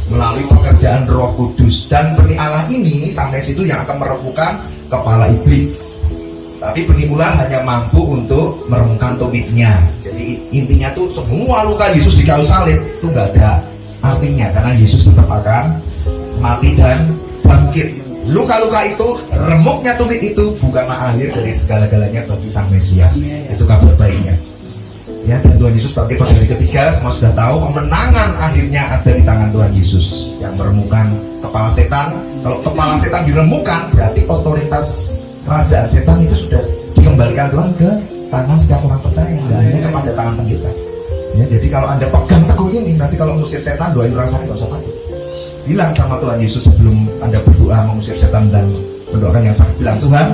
S1: melalui pekerjaan Roh Kudus. Dan benih Allah ini, Sang Mesias itu yang akan merembukan kepala iblis. Tapi benih ular hanya mampu untuk meremukkan tumitnya. Jadi intinya tuh semua luka Yesus di kayu salib itu nggak ada artinya, karena Yesus tetap akan mati dan bangkit. Luka-luka itu, remuknya tumit itu bukanlah akhir dari segala-galanya bagi Sang Mesias. Itu kabar baiknya. Ya, dan Tuhan Yesus bangkit pada hari ketiga. Semua sudah tahu kemenangan akhirnya ada di tangan Tuhan Yesus yang meremukkan kepala setan. Kalau kepala setan diremukkan, berarti otoritas kerajaan setan itu sudah dikembalikan Tuhan ke tangan setiap orang percaya, nggak hanya kepada tangan pendeta. Ya, jadi kalau Anda pegang teguh ini, nanti kalau mengusir setan, doain orang sakit nggak usah takut. Bilang sama Tuhan Yesus sebelum Anda berdoa mengusir setan dan mendoakan yang sakit, bilang, Tuhan,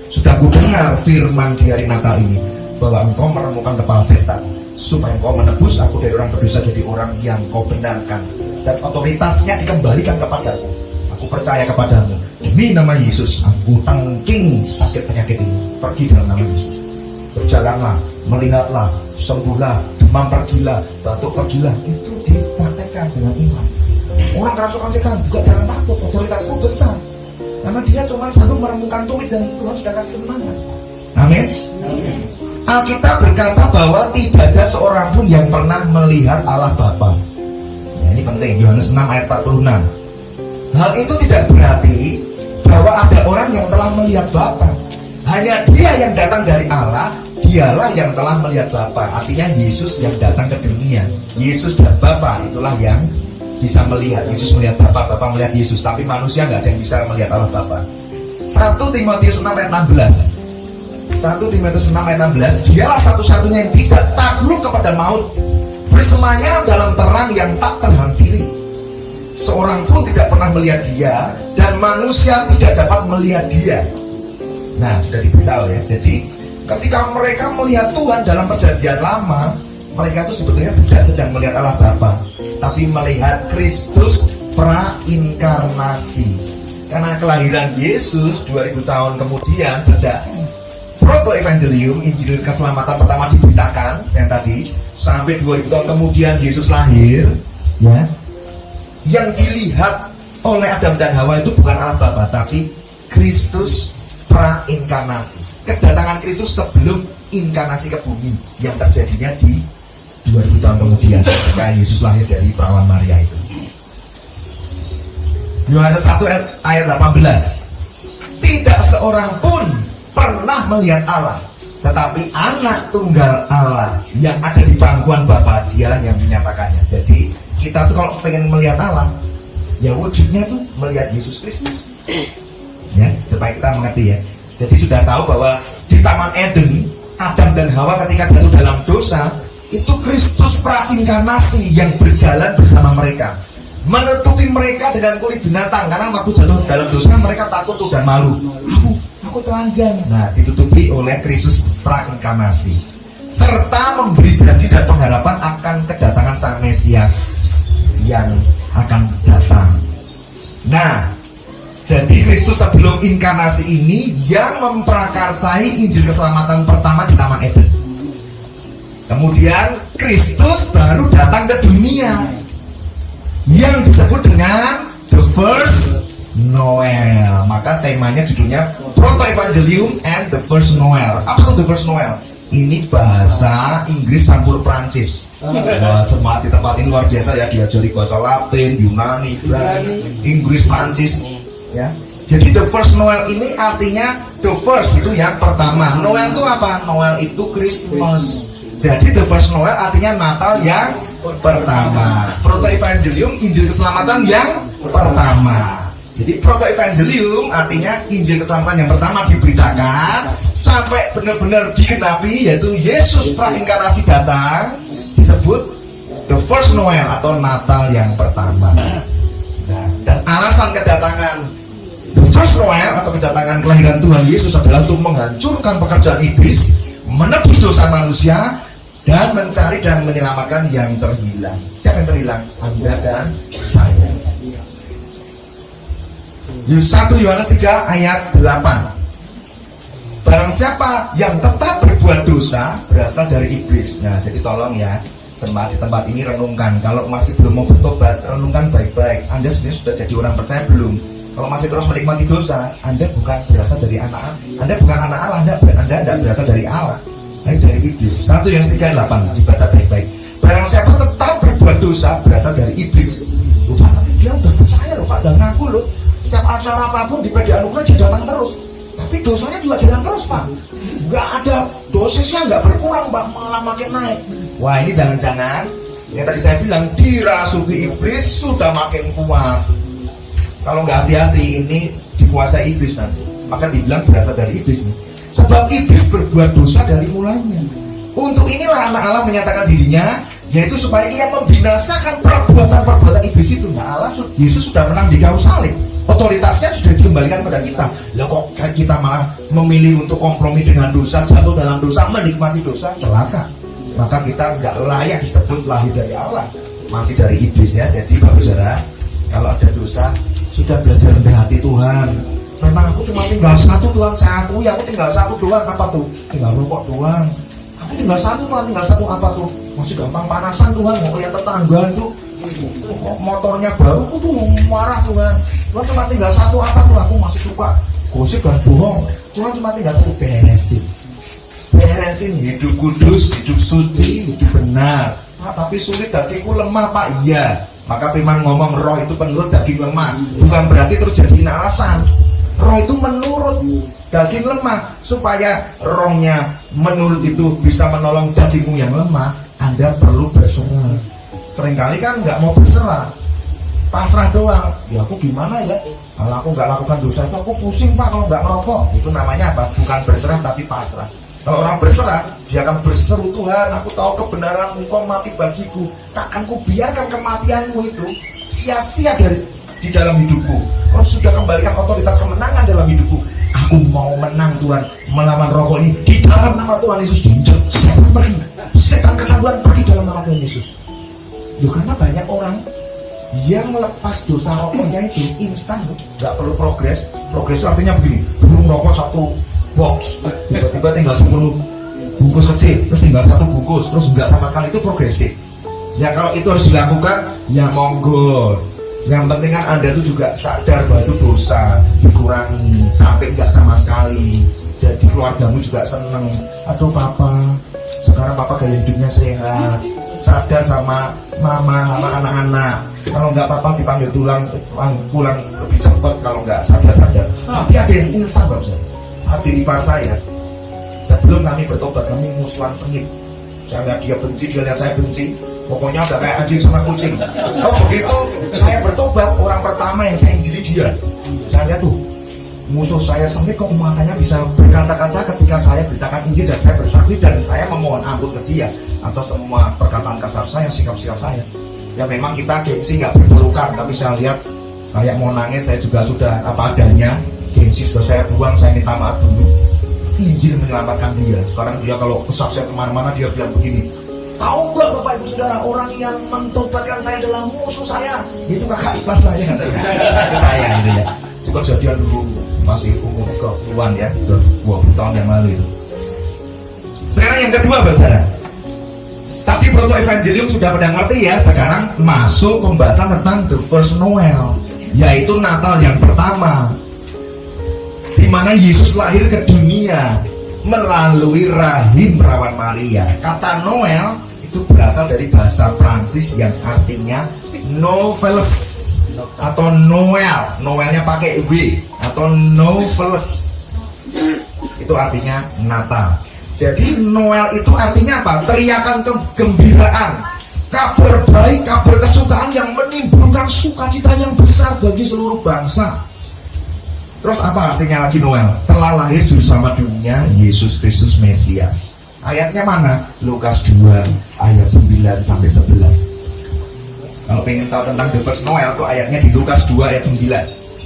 S1: sudah ku dengar firman di hari Natal ini bahwa Engkau meremukkan kepala setan supaya Engkau menebus aku dari orang berdosa jadi orang yang Kau benarkan, dan otoritasnya dikembalikan kepadaku. Aku percaya kepadamu. Demi nama Yesus, aku tangking sakit penyakit ini. Pergi dalam nama Yesus. Berjalanlah, melihatlah, sembuhlah, demam pergilah, batuk pergilah. Itu dipraktekkan dengan iman. Orang kerasukan setan juga jangan takut, otoritasku besar, karena dia cuma sanggup meremukkan tumit dan Tuhan sudah kasih kemenangan. Amin. Alkitab berkata bahwa tidak ada seorang pun yang pernah melihat Allah Bapa. Nah, ini penting, Yohanes 6 ayat 46. Hal itu tidak berarti bahwa ada orang yang telah melihat Bapa. Hanya Dia yang datang dari Allah, Dialah yang telah melihat Bapa. Artinya Yesus yang datang ke dunia. Yesus dan Bapa itulah yang bisa melihat. Yesus melihat Bapa, Bapa melihat Yesus. Tapi manusia nggak ada yang bisa melihat Allah Bapa. 1 Timotius 6 ayat 16. 1 Timotius 6 ayat 16. Dialah satu-satunya yang tidak takluk kepada maut, bersemayam dalam terang yang tak terhampiri. Seorang pun tidak pernah melihat Dia, dan manusia tidak dapat melihat Dia. Nah, sudah diberitahu ya. Jadi ketika mereka melihat Tuhan dalam perjanjian lama, mereka itu sebetulnya tidak sedang melihat Allah Bapa, tapi melihat Kristus prainkarnasi. Karena kelahiran Yesus 2000 tahun kemudian, sejak proto-evangelium, Injil keselamatan pertama diberitakan yang tadi, sampai 2000 tahun kemudian Yesus lahir, ya. Yang dilihat oleh Adam dan Hawa itu bukan Allah Bapa, tapi Kristus prainkarnasi. Kedatangan Kristus sebelum inkarnasi ke bumi yang terjadinya di 2000 tahun kemudian ketika Yesus lahir dari perawan Maria itu. Yohanes 1 ayat 18. Tidak seorang pun pernah melihat Allah, tetapi anak tunggal Allah yang ada di pangkuan Bapa, Dialah yang menyatakannya. Jadi kita tuh kalau pengen melihat Allah, ya wujudnya tuh melihat Yesus Kristus. Ya, supaya kita mengerti ya. Jadi sudah tahu bahwa di Taman Eden, Adam dan Hawa ketika jatuh dalam dosa, itu Kristus prainkarnasi yang berjalan bersama mereka, menutupi mereka dengan kulit binatang. Karena waktu jatuh dalam dosa mereka takut dan malu. Aku telanjang. Nah, ditutupi oleh Kristus prainkarnasi, serta memberi janji dan pengharapan akan kedatangan Sang Mesias yang akan datang. Nah, jadi Kristus sebelum inkarnasi ini yang memprakarsai Injil keselamatan pertama di Taman Eden. Kemudian Kristus baru datang ke dunia yang disebut dengan the first Noel. Maka temanya judulnya Proto-Evangelium and the first Noel. Apa itu the first Noel? Ini bahasa Inggris campur Prancis. Wah, jemaat di tempat ini luar biasa ya, diajari bahasa Latin, Yunani, Ibrani, Inggris, Prancis. Ya. Jadi the first Noel ini artinya the first itu yang pertama. Noel itu apa? Noel itu Christmas. Jadi the first Noel artinya Natal yang pertama. Proto-Evangelium, Injil keselamatan yang pertama. Jadi proto-evangelium artinya Injil keselamatan yang pertama diberitakan sampai benar-benar digenapi, yaitu Yesus prainkarnasi datang, disebut the first Noel atau Natal yang pertama. Nah, dan alasan kedatangan the first Noel atau kedatangan kelahiran Tuhan Yesus adalah untuk menghancurkan pekerjaan iblis, menebus dosa manusia, dan mencari dan menyelamatkan yang terhilang. Siapa yang terhilang? Anda dan saya. 1 Yohanes 3 ayat 8. Barang siapa yang tetap berbuat dosa berasal dari iblis. Nah, jadi tolong ya, jemaat di tempat ini renungkan. Kalau masih belum mau bertobat, renungkan baik-baik. Anda sebenarnya sudah jadi orang percaya belum? Kalau masih terus menikmati dosa, Anda bukan berasal dari anak Allah. Anda bukan anak Allah, Anda tidak berasal dari Allah, tapi dari iblis. 1 Yohanes 3:8 dibaca baik-baik. Barang siapa tetap berbuat dosa berasal dari iblis. Lupa, tapi dia udah percaya loh Pak, udah ngaku loh. Setiap acara apapun di PD Anugerah dia datang terus. Tapi dosanya juga jalan terus Pak. Nggak ada, dosisnya nggak berkurang Pak, malah makin naik. Wah ini jangan-jangan yang tadi saya bilang dirasuki iblis sudah makin kuat. Kalau nggak hati-hati ini dikuasai iblis nanti, maka dibilang berasal dari iblis nih. Sebab iblis berbuat dosa dari mulanya. Untuk inilah anak Allah menyatakan dirinya, yaitu supaya ia membinasakan perbuatan-perbuatan iblis itu. Nah Allah, Yesus sudah menang di kayu salib, otoritasnya sudah dikembalikan pada kita. Lah kok kita malah memilih untuk kompromi dengan dosa, jatuh dalam dosa, menikmati dosa, celaka. Maka kita nggak layak disebut lahir dari Allah, masih dari iblis ya. Jadi Bapak Saudara, kalau ada dosa, sudah belajar rendah hati Tuhan. Memang aku cuma tinggal satu Tuhan, saya akui aku tinggal satu doang. Apa tuh? Tinggal rokok doang. Aku tinggal satu Tuhan, tinggal satu apa tuh? Masih gampang panasan Tuhan, mau lihat tetangga itu motornya baru, aku tuh marah Tuhan. Tuhan cuma tinggal satu apa tuh? Aku masih suka gosip dan bohong. Tuhan cuma tinggal satu, beresin hidup kudus, hidup suci, hidup benar. Tapi sulit, dagingku lemah Pak. Iya. Maka firman ngomong roh itu penurut daging lemah. Bukan berarti terus jadi alasan. Roh itu menurut daging lemah. Supaya rohnya menurut itu bisa menolong dagingmu yang lemah, Anda perlu berserah. Seringkali kan nggak mau berserah, pasrah doang. Ya aku gimana ya, kalau aku nggak lakukan dosa itu aku pusing Pak kalau nggak merokok. Itu namanya apa? Bukan berserah tapi pasrah. Kalau orang berserah, dia akan berseru, Tuhan, aku tahu kebenaran Engkau mati bagiku. Takkan ku biarkan kematianmu itu sia-sia di dalam hidupku. Kau sudah kembalikan otoritas kemenangan dalam hidupku. Aku mau menang Tuhan, melawan rokok ini di dalam nama Tuhan Yesus. Diinjak, setan pergi, setan kecanduan pergi dalam nama Tuhan Yesus. Loh, karena banyak orang yang melepas dosa rokoknya itu instan, nggak perlu progres. Progres itu artinya begini, belum rokok satu box, tiba-tiba tinggal 10 bungkus kecil, terus tinggal 1 bungkus, terus enggak sama sekali. Itu progresif. Ya kalau itu harus dilakukan, ya monggo. Yang penting kan Anda itu juga sadar bahwa itu dosa, dikurangi sampai enggak sama sekali. Jadi keluargamu juga seneng. Aduh Papa, sekarang Papa gaya hidupnya sehat, sadar sama mama, sama anak-anak. Kalau enggak Papa dipanggil pulang lebih cepat kalau enggak sadar-sadar. Tapi ada yang instan Bapak. Adik ipar saya, sebelum kami bertobat, kami musuhan sengit. Saya lihat dia benci, dia lihat saya benci. Pokoknya udah kayak anjing sama kucing. Oh begitu saya bertobat, orang pertama yang saya injili dia. Saya lihat tuh, musuh saya sengit kok matanya bisa berkaca-kaca ketika saya beritakan Injil dan saya bersaksi dan saya memohon ampun ke dia atas semua perkataan kasar saya, sikap-sikap saya. Ya memang kita gengsi nggak berpelukan, tapi saya lihat kayak mau nangis, saya juga sudah apa adanya. Gengsi sudah saya buang, saya minta maaf dulu. Injil menyelamatkan dia. Sekarang dia kalau kesaksian kemana-mana dia bilang begini, tahu nggak Bapak Ibu Saudara, orang yang mentobatkan saya adalah musuh saya. Itu kakak ipar saya, itu saya gitu ya. Itu kejadian dulu masih umur ke-20-an ya, udah 20 tahun yang lalu itu. Sekarang yang kedua Bapak Saudara, tadi proto evangelium sudah pada ngerti ya. Sekarang masuk pembahasan tentang the first Noel, yaitu Natal yang pertama, di mana Yesus lahir ke dunia melalui rahim perawan Maria. Kata Noel itu berasal dari bahasa Prancis yang artinya Noveles atau Noel. Noelnya pakai W atau Noveles. Itu artinya Natal. Jadi Noel itu artinya apa? Teriakan kegembiraan, kabar baik, kabar kesukaan yang menimbulkan sukacita yang besar bagi seluruh bangsa. Terus apa artinya lagi Noel? Telah lahir juru selamat dunia, Yesus Kristus Mesias. Ayatnya mana? Lukas 2 ayat 9 sampai 11. Kalau pengen tahu tentang the first Noel tuh ayatnya di Lukas 2 ayat 9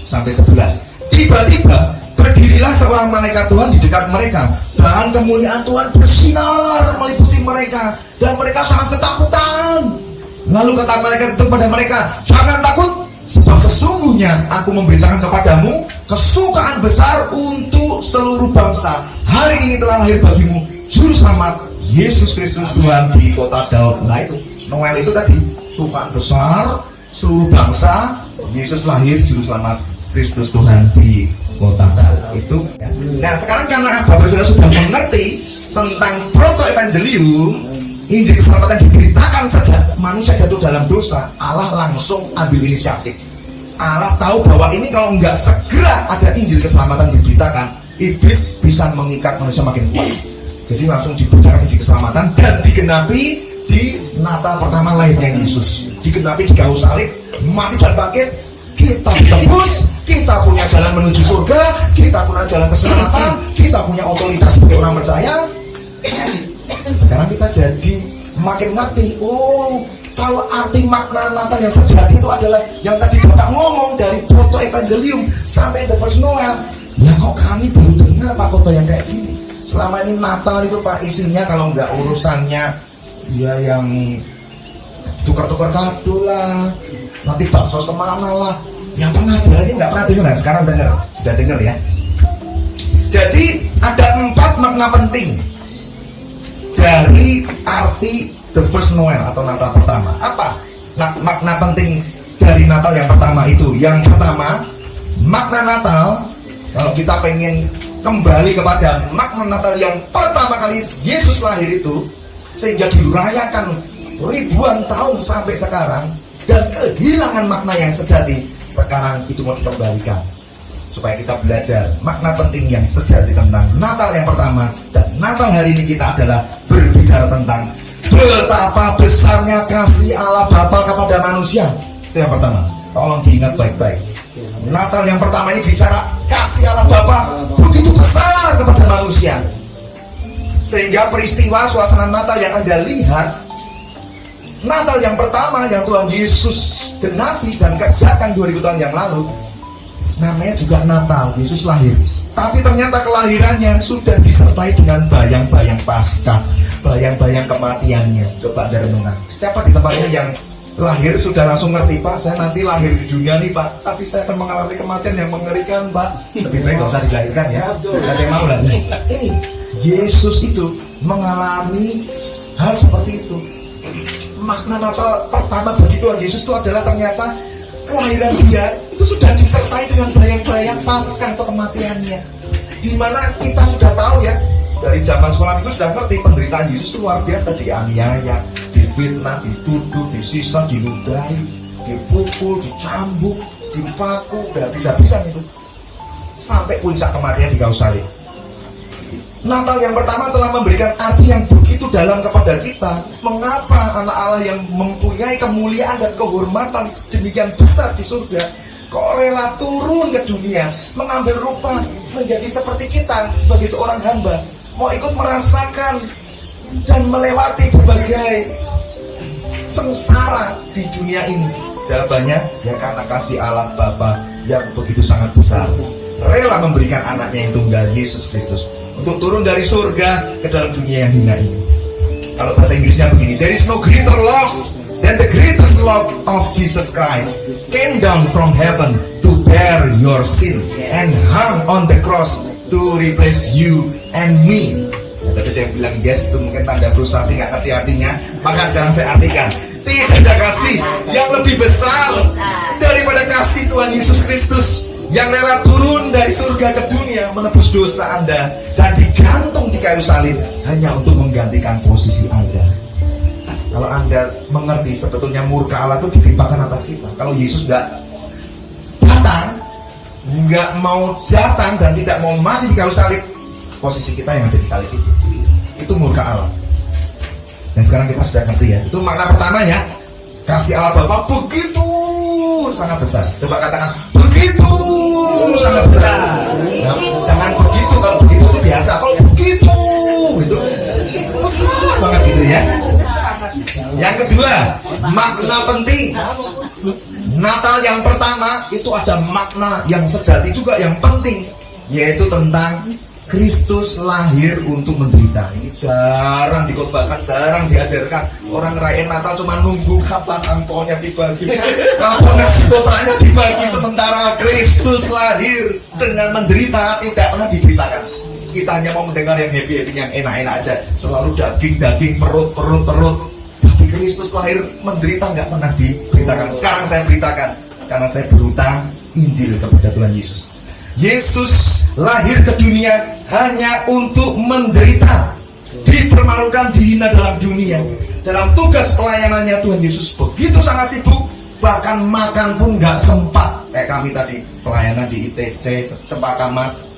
S1: sampai 11. Tiba-tiba berdirilah seorang malaikat Tuhan di dekat mereka, dan kemuliaan Tuhan bersinar meliputi mereka, dan mereka sangat ketakutan. Lalu kata malaikat itu pada mereka, jangan takut, sebab sesungguhnya aku memberitakan kepadamu kesukaan besar untuk seluruh bangsa. Hari ini telah lahir bagimu juru selamat, Yesus Kristus Tuhan di kota Daud. Nah itu Noel itu tadi, sukaan besar seluruh bangsa, Yesus lahir juru selamat Kristus Tuhan di kota itu. Nah sekarang karena Bapak sudah mengerti tentang proto-evangelium, Injil keselamatan diberitakan sejak manusia jatuh dalam dosa, Allah langsung ambil inisiatif. Allah tahu bahwa ini kalau nggak segera ada Injil keselamatan diberitakan, iblis bisa mengikat manusia makin kuat. Jadi langsung diberitakan Injil keselamatan dan digenapi di Natal pertama lahirnya Yesus. Digenapi di kayu salib, mati dan bangkit. Kita ditebus, kita punya jalan menuju surga, kita punya jalan keselamatan, kita punya otoritas sebagai orang percaya. Sekarang kita jadi makin ngerti. Oh, kalau arti makna Natal yang sejati itu adalah yang tadi Bapak ngomong dari proto-evangelium sampai the first Noel. Ya kok kami baru dengar Pak Khotbah yang kayak gini. Selama ini Natal itu Pak isinya kalau nggak urusannya ya yang tukar-tukar kado lah, nanti bakso kemana lah. Yang pengajaran ini nggak pernah dengar. Nah, sekarang dengar, sudah dengar ya. Jadi ada 4 makna penting dari arti the first Noel atau Natal pertama. Apa makna penting dari Natal yang pertama itu? Yang pertama, makna Natal, kalau kita pengen kembali kepada makna Natal yang pertama kali Yesus lahir itu, sehingga dirayakan ribuan tahun sampai sekarang dan kehilangan makna yang sejati, sekarang itu mau dikembalikan supaya kita belajar makna penting yang sejati tentang Natal yang pertama. Dan Natal hari ini kita adalah berbicara tentang betapa besarnya kasih Allah Bapa kepada manusia. Itu yang pertama, tolong diingat baik-baik. Natal yang pertama ini bicara kasih Allah Bapa begitu besar kepada manusia, sehingga peristiwa suasana Natal yang Anda lihat, Natal yang pertama yang Tuhan Yesus genapi dan kerjakan 2000 tahun yang lalu, namanya juga Natal, Yesus lahir. Tapi ternyata kelahirannya sudah disertai dengan bayang-bayang Paskah, bayang-bayang kematiannya. Coba Anda renungan. Siapa di tempat ini yang lahir sudah langsung ngerti, Pak, saya nanti lahir di dunia nih Pak, tapi saya akan mengalami kematian yang mengerikan Pak. Lebih baik nggak usah dilahirkan ya. Gak ada yang mau lah. Ini Yesus itu mengalami hal seperti itu. Makna Natal pertama bagi Tuhan Yesus itu adalah ternyata kelahiran dia itu sudah disertai dengan bayang-bayang Paskah atau kematiannya. Dimana kita sudah tahu ya, dari zaman sekolah itu sudah ngerti penderitaan Yesus itu luar biasa. Dianiaya, difitnah, dituduh, disisa, diludahi, dipukul, dicambuk, dipaku, udah habis-habisan itu sampai puncak kematian di kayu salib. Natal yang pertama telah memberikan arti yang begitu dalam kepada kita. Mengapa anak Allah yang mempunyai kemuliaan dan kehormatan sedemikian besar di surga kok rela turun ke dunia, mengambil rupa menjadi seperti kita sebagai seorang hamba, mau ikut merasakan dan melewati berbagai sengsara di dunia ini? Jawabannya ya karena kasih Allah Bapa yang begitu sangat besar, rela memberikan anaknya yang tunggal Yesus Kristus untuk turun dari surga ke dalam dunia yang hina ini. Kalau bahasa Inggrisnya begini, there is no greater love than the greatest love of Jesus Christ came down from heaven to bear your sin and hung on the cross to replace you and me. Ada yang bilang yes, itu mungkin tanda frustasi, nggak ngerti artinya. Maka sekarang saya artikan, tidak ada kasih yang lebih besar daripada kasih Tuhan Yesus Kristus yang rela turun dari surga ke dunia menebus dosa Anda dan digantung di kayu salib hanya untuk menggantikan posisi Anda. Kalau Anda mengerti sebetulnya murka Allah itu ditimpakan atas kita. Kalau Yesus nggak mau datang dan tidak mau mati di kayu salib, posisi kita yang ada di salib itu murka Allah. Dan sekarang kita sudah ngerti ya. Itu makna pertama ya. Kasih Allah Bapa begitu sangat besar. Coba katakan begitu sangat besar. Nah, jangan begitu, kalau begitu itu biasa. Kalau begitu itu besar banget gitu ya. Yang kedua, makna penting Natal yang pertama itu ada makna yang sejati juga yang penting, yaitu tentang Kristus lahir untuk menderita. Ini jarang dikhotbahkan, jarang diajarkan. Orang ngerayain Natal cuma nunggu kapan angpaonya dibagi, kapan nasi kotaknya dibagi, sementara Kristus lahir dengan menderita tidak pernah diberitakan. Kita hanya mau mendengar yang happy-happy, yang enak-enak aja. Selalu daging-daging, perut. Tapi Kristus lahir menderita nggak pernah diberitakan. Sekarang saya beritakan, karena saya berhutang Injil kepada Tuhan Yesus. Yesus lahir ke dunia hanya untuk menderita, dipermalukan, dihina dalam dunia. Dalam tugas pelayanannya Tuhan Yesus begitu sangat sibuk, bahkan makan pun gak sempat. Kayak kami tadi pelayanan di ITC Cempaka Mas,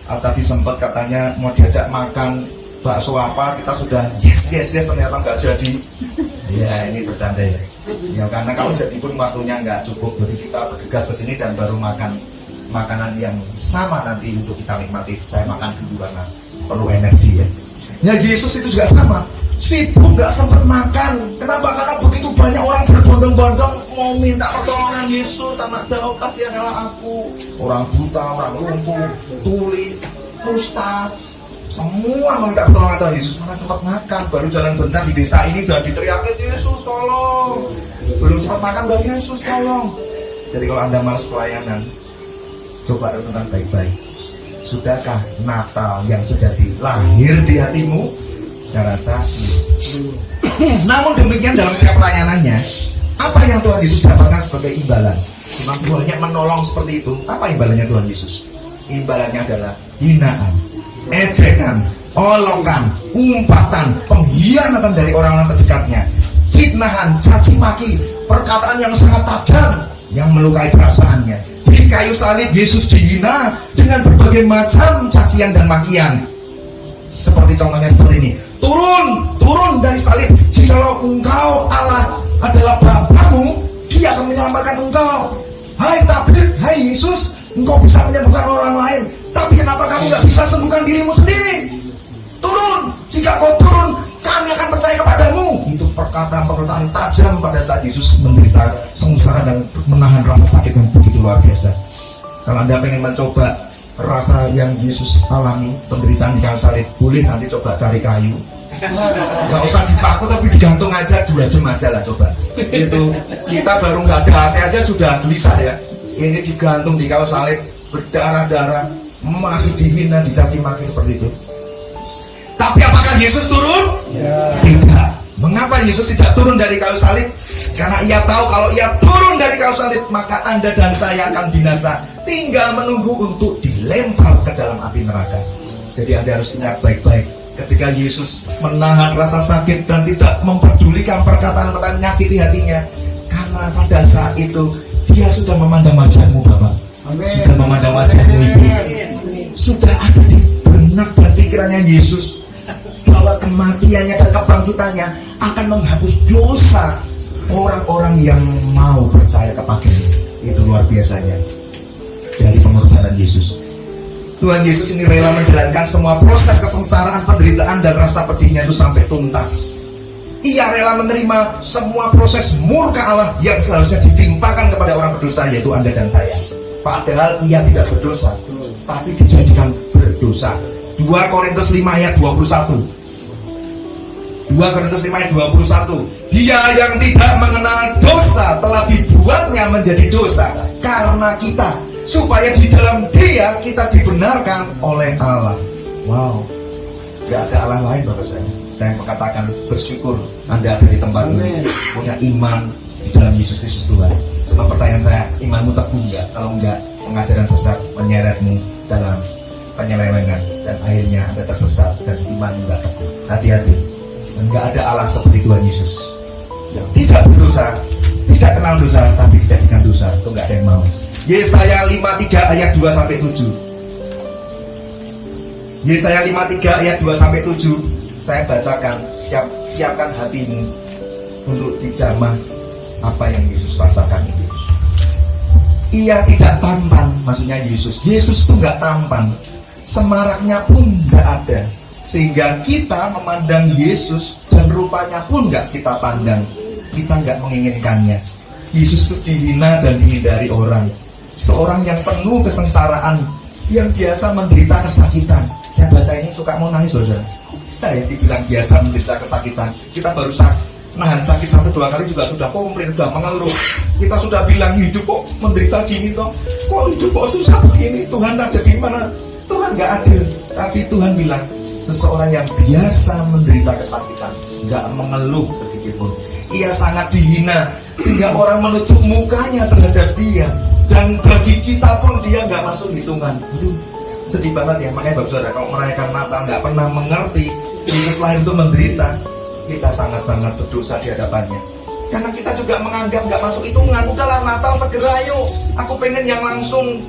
S1: tadi sempat katanya mau diajak makan bakso apa, kita sudah yes ternyata nggak jadi. Ya ini bercanda ya. Ya karena kalau jadi pun waktunya nggak cukup, jadi kita bergegas ke sini dan baru makan makanan yang sama nanti untuk kita nikmati. Saya makan dulu karena perlu energi ya. Ya Yesus itu juga sama, sibuk nggak sempat makan. Kenapa? Karena begitu banyak orang berbondong-bondong mau minta pertolongan Yesus. Anak Daud, kasihanlah aku. Orang buta, orang lumpuh, tuli, kusta, semua meminta pertolongan Tuhan Yesus. Mana sempat makan, baru jalan bentar di desa ini udah diteriakin Yesus tolong. Belum sempat makan udah Yesus tolong. Jadi kalau Anda malas pelayanan, coba renungkan baik-baik. Sudahkah Natal yang sejati lahir di hatimu? Saya rasa namun demikian dalam setiap pelayanannya, apa yang Tuhan Yesus dapatkan sebagai imbalan? Memang banyak menolong seperti itu. Apa imbalannya Tuhan Yesus? Imbalannya adalah hinaan, ejekan, olokan, umpatan, pengkhianatan dari orang-orang terdekatnya, fitnahan, caci maki, perkataan yang sangat tajam yang melukai perasaannya. Di kayu salib Yesus dihina dengan berbagai macam cacian dan makian. Seperti contohnya seperti ini. Turun dari salib. Jikalau engkau Allah adalah Bapamu, Dia akan menyelamatkan engkau. Hai tabib, hai Yesus, engkau bisa menyembuhkan orang lain, tapi kenapa kamu gak bisa sembuhkan dirimu sendiri? Turun, jika kau turun, kami akan percaya kepadamu. Itu perkataan-perkataan tajam pada saat Yesus menderita sengsara dan menahan rasa sakit yang begitu luar biasa. Kalau Anda pengen mencoba rasa yang Yesus alami, penderitaan di kayu salib, boleh nanti coba cari kayu. Gak usah dipaku tapi digantung aja 2 jam aja lah coba. Itu kita baru nggak ada AC aja sudah gelisah ya. Ini digantung di kayu salib, berdarah-darah, masih dihina, dicaci maki seperti itu. Tapi apakah Yesus turun? Ya. Tidak. Mengapa Yesus tidak turun dari kayu salib? Karena Ia tahu kalau Ia turun dari kayu salib, maka Anda dan saya akan binasa, tinggal menunggu untuk dilempar ke dalam api neraka. Jadi Anda harus ingat baik-baik, ketika Yesus menahan rasa sakit dan tidak memperdulikan perkataan-perkataan nyakiti hatinya, karena pada saat itu Dia sudah memandang wajahmu Bapak. Amen. Sudah memandang wajahmu Ibu. Sudah ada di benak dan pikirannya Yesus bahwa kematiannya dan kebangkitannya akan menghapus dosa orang-orang yang mau percaya kepadanya. Itu luar biasanya dari pengorbanan Yesus. Tuhan Yesus ini rela menjalankan semua proses kesengsaraan, penderitaan, dan rasa pedihnya itu sampai tuntas. Ia rela menerima semua proses murka Allah yang seharusnya ditimpakan kepada orang berdosa, yaitu Anda dan saya. Padahal Ia tidak berdosa, tapi dijadikan berdosa. 2 Korintus 5 ayat 21. 2 Korintus 5 ayat 21. Dia yang tidak mengenal dosa telah dibuatnya menjadi dosa karena kita, supaya di dalam Dia kita dibenarkan oleh Allah. Wow, gak ada Allah lain Bapak saya. Saya mengatakan bersyukur Anda ada di tempat ini, punya iman di dalam Yesus Kristus Tuhan. Cuma pertanyaan saya, imanmu teguh enggak? Kalau enggak, pengajaran sesat menyeretmu dalam penyelewengan, dan akhirnya Anda tersesat dan imanmu enggak teguh. Hati-hati, enggak ada Allah seperti Tuhan Yesus yang tidak berdosa, tidak kenal dosa, tapi dijadikan dosa. Itu enggak ada yang mau. Yesaya 53 ayat 2-7. Yesaya 53 ayat 2-7. Saya bacakan, siapkan hatimu untuk dijamah apa yang Yesus rasakan itu. Ia tidak tampan, maksudnya Yesus itu nggak tampan, semaraknya pun nggak ada, sehingga kita memandang Yesus dan rupanya pun nggak kita pandang. Kita nggak menginginkannya. Yesus itu dihina dan dihindari orang, seorang yang penuh kesengsaraan, yang biasa menderita kesakitan. Saya baca ini suka mau nangis saudara. Saya dibilang biasa menderita kesakitan. Kita baru nahan sakit 1-2 kali juga sudah komplain, sudah mengeluh. Kita sudah bilang hidup kok menderita gini toh, kok hidup kok susah begini, Tuhan ada di mana? Tuhan nggak adil. Tapi Tuhan bilang seseorang yang biasa menderita kesakitan, nggak mengeluh sedikit pun. Ia sangat dihina sehingga orang menutup mukanya terhadap Dia. Dan bagi kita pun dia nggak masuk hitungan. Aduh, sedih banget ya. Makanya Bapak Saudara, kalau merayakan Natal nggak pernah mengerti Yesus lahir itu menderita, kita sangat-sangat berdosa di hadapannya. Karena kita juga menganggap nggak masuk hitungan. Udahlah Natal segera yuk, aku pengen yang langsung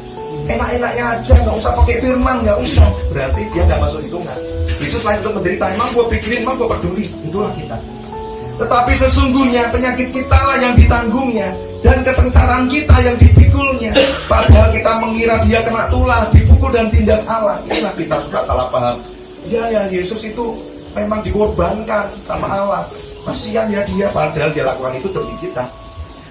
S1: enak-enaknya aja, nggak usah pakai firman, nggak usah. Berarti dia nggak masuk hitungan. Yesus lahir untuk menderita, emang gue pikirin, emang gue peduli. Itulah kita. Tetapi sesungguhnya penyakit kita lah yang ditanggungnya, dan kesengsaraan kita yang dipikulnya. Padahal kita mengira dia kena tulah, dipukul dan tindas Allah. Inilah kita suka salah paham. Ya Yesus itu memang dikorbankan sama Allah. Kasihan ya dia, padahal dia lakukan itu demi kita.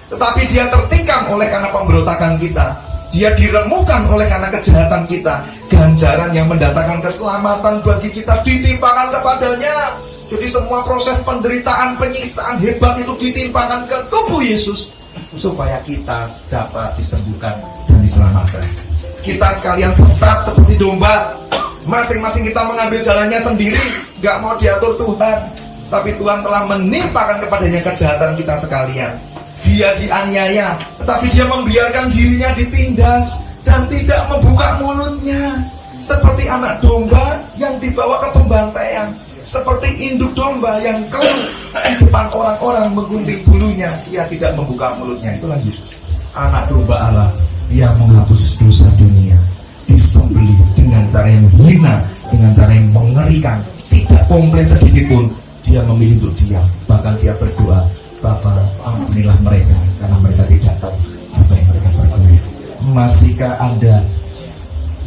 S1: Tetapi dia tertikam oleh karena pemberontakan kita. Dia diremukkan oleh karena kejahatan kita. Ganjaran yang mendatangkan keselamatan bagi kita ditimpakan kepadanya. Jadi semua proses penderitaan, penyiksaan hebat itu ditimpakan ke tubuh Yesus, supaya kita dapat disembuhkan dan diselamatkan. Kita sekalian sesat seperti domba. Masing-masing kita mengambil jalannya sendiri, gak mau diatur Tuhan. Tapi Tuhan telah menimpakan kepadanya kejahatan kita sekalian. Dia dianiaya, tetapi dia membiarkan dirinya ditindas dan tidak membuka mulutnya. Seperti anak domba yang dibawa ke pembantaian, seperti induk domba yang keluh di depan orang-orang menggunting bulunya, ia tidak membuka mulutnya. Itulah Yesus, anak domba Allah yang menghapus dosa dunia, disembelih dengan cara yang hina, dengan cara yang mengerikan, tidak komplain sedikit pun. Dia memilih untuk diam, bahkan dia berdoa, Bapa, ampunilah mereka karena mereka tidak tahu apa yang mereka perbuat. Masihkah Anda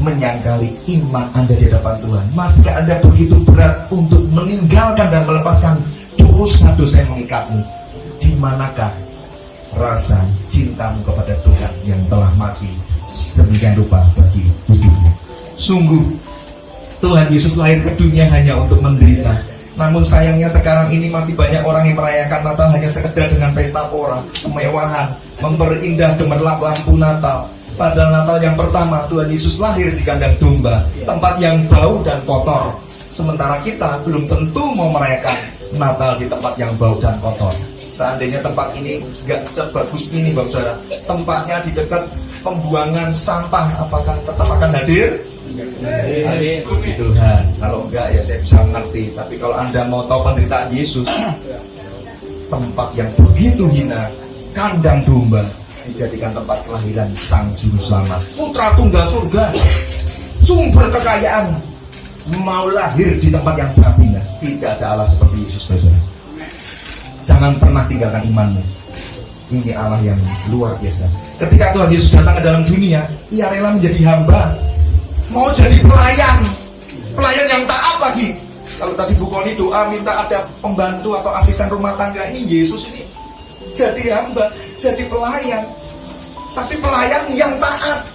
S1: menyangkali iman Anda di hadapan Tuhan? Masihkah Anda begitu berat untuk meninggalkan dan melepaskan dosa-dosa yang mengikatmu? Di manakah rasa cintamu kepada Tuhan yang telah mati sedemikian rupa bagi hidupmu? Sungguh Tuhan Yesus lahir ke dunia hanya untuk menderita. Namun sayangnya sekarang ini masih banyak orang yang merayakan Natal hanya sekedar dengan pesta pora, kemewahan, memperindah gemerlap lampu Natal. Padahal Natal yang pertama Tuhan Yesus lahir di kandang domba, tempat yang bau dan kotor. Sementara kita belum tentu mau merayakan Natal di tempat yang bau dan kotor. Seandainya tempat ini gak sebagus ini Bapak Saudara, tempatnya di dekat pembuangan sampah, apakah tetap akan hadir? Puji Tuhan. Kalau enggak ya saya bisa mengerti. Tapi kalau Anda mau tahu penderitaan Yesus, tempat yang begitu hina, kandang domba, dijadikan tempat kelahiran Sang Juru Selamat, Putra Tunggal Surga, sumber kekayaan, mau lahir di tempat yang sangat hina. Tidak ada Allah seperti Yesus, saudara. Jangan pernah tinggalkan imanmu. Ini Allah yang luar biasa. Ketika Tuhan Yesus datang ke dalam dunia, ia rela menjadi hamba, mau jadi pelayan yang taat lagi. Kalau tadi Bukoni doa minta ada pembantu atau asisten rumah tangga, ini Yesus ini jadi hamba, jadi pelayan. Tapi pelayan yang taat,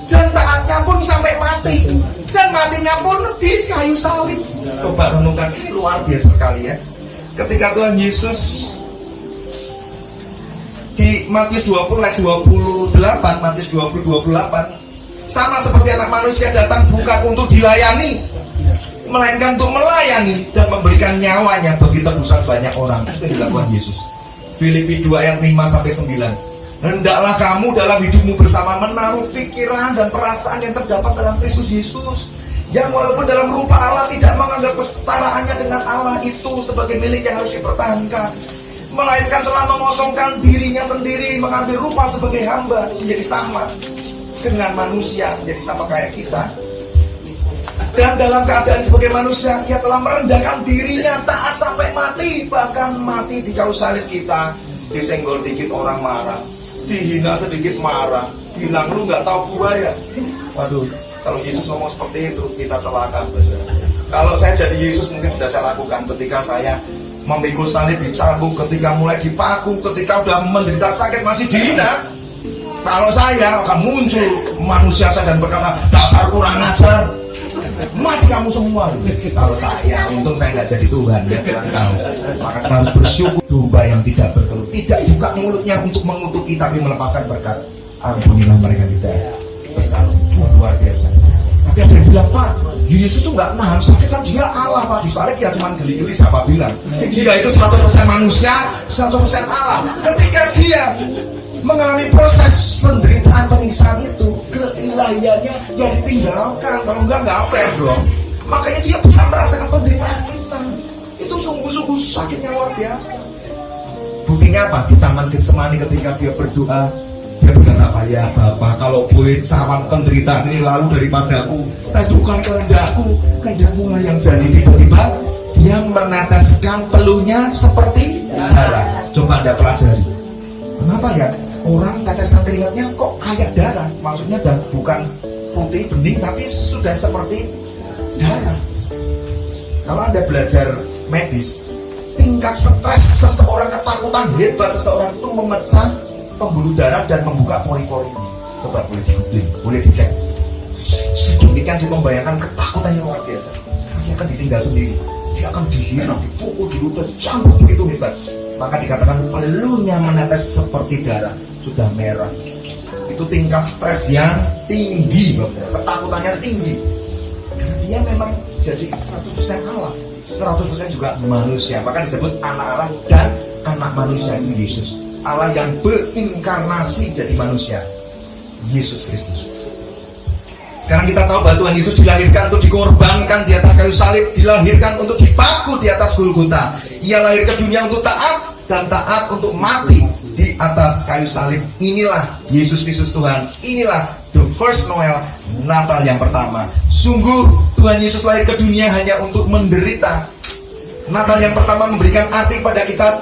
S1: dan taatnya pun sampai mati, dan matinya pun di kayu salib. Coba renungkan, ini luar biasa sekali ya. Ketika Tuhan Yesus di Matius 20 ayat 28, Matius 20:28, sama seperti anak manusia datang bukan untuk dilayani, melainkan untuk melayani dan memberikan nyawanya bagi tebusan banyak orang. Itu dilakukan Yesus. Filipi 2 ayat 5-9. Hendaklah kamu dalam hidupmu bersama menaruh pikiran dan perasaan yang terdapat dalam Kristus Yesus, yang walaupun dalam rupa Allah tidak menganggap kesetaraannya dengan Allah itu sebagai milik yang harus dipertahankan, melainkan telah mengosongkan dirinya sendiri, mengambil rupa sebagai hamba, menjadi sama dengan manusia, menjadi sama kayak kita. Dan dalam keadaan sebagai manusia, ia telah merendahkan dirinya, taat sampai mati, bahkan mati di kayu salib. Kita disenggol dikit orang marah, dihina sedikit marah, bilang lu nggak tahu gua ya. Waduh, kalau Yesus ngomong seperti itu, kita celaka. Kalau saya jadi Yesus mungkin sudah saya lakukan. Ketika saya memikul salib, dicambuk, ketika mulai dipaku, ketika udah menderita sakit masih dihina. Kalau saya akan muncul manusia saya dan berkata, dasar kurang ajar, mati kamu semua. Kalau saya, untung saya nggak jadi Tuhan ya, Tuhan tahu. Maka kita harus bersyukur. Domba yang tidak berkeluh, tidak buka mulutnya untuk mengutuki, tapi melepaskan berkat. Ampunilah mereka tidak bersalah. Luar biasa. Tapi ada yang bilang, Pak, Yesus itu nggak nahan sakit, kan dia Allah Pak. Di salib dia cuma geli-geli, siapa bilang? Dia itu 100% manusia, 100% Allah. Ketika dia mengalami proses penderitaan, bahagianya ya ditinggalkan. Kalau nggak fair dong. Makanya dia bisa merasakan penderitaan kita. Itu sungguh-sungguh sakitnya luar biasa. Buktinya apa? Di Taman Getsemani ketika dia berdoa, dia berkata apa? Ya Bapa, kalau boleh cawan penderitaan ini lalu daripadaku, tapi bukan kehendakku, kehendakmu lah yang jadi. Tiba-tiba dia meneteskan peluhnya seperti darah. Coba Anda pelajari. Kenapa ya? Orang tetesan keringatnya kok kayak darah. Maksudnya bukan putih bening, tapi sudah seperti darah. Kalau Anda belajar medis, tingkat stres seseorang, ketakutan hebat seseorang itu memecah pembuluh darah dan membuka pori-pori. Coba boleh di-googling, boleh dicek. Sedemikian dia membayangkan ketakutan yang luar biasa. Dia akan ditinggal sendiri, dia akan dihirap, dipukul, dilutut, campur begitu hebat. Maka dikatakan peluhnya menetes seperti darah, sudah merah. Itu tingkat stres yang tinggi, ketakutannya tinggi. Karena dia memang jadi 100% Allah, 100% juga manusia. Maka disebut anak Allah dan anak manusia itu Yesus. Allah yang berinkarnasi jadi manusia, Yesus Kristus. Sekarang kita tahu bahwa Tuhan Yesus dilahirkan untuk dikorbankan di atas kayu salib, dilahirkan untuk dipaku di atas Golgota. Ia lahir ke dunia untuk taat dan taat untuk mati di atas kayu salib. Inilah Yesus Kristus Tuhan. Inilah the first Noel, Natal yang pertama. Sungguh Tuhan Yesus lahir ke dunia hanya untuk menderita. Natal yang pertama memberikan arti pada kita,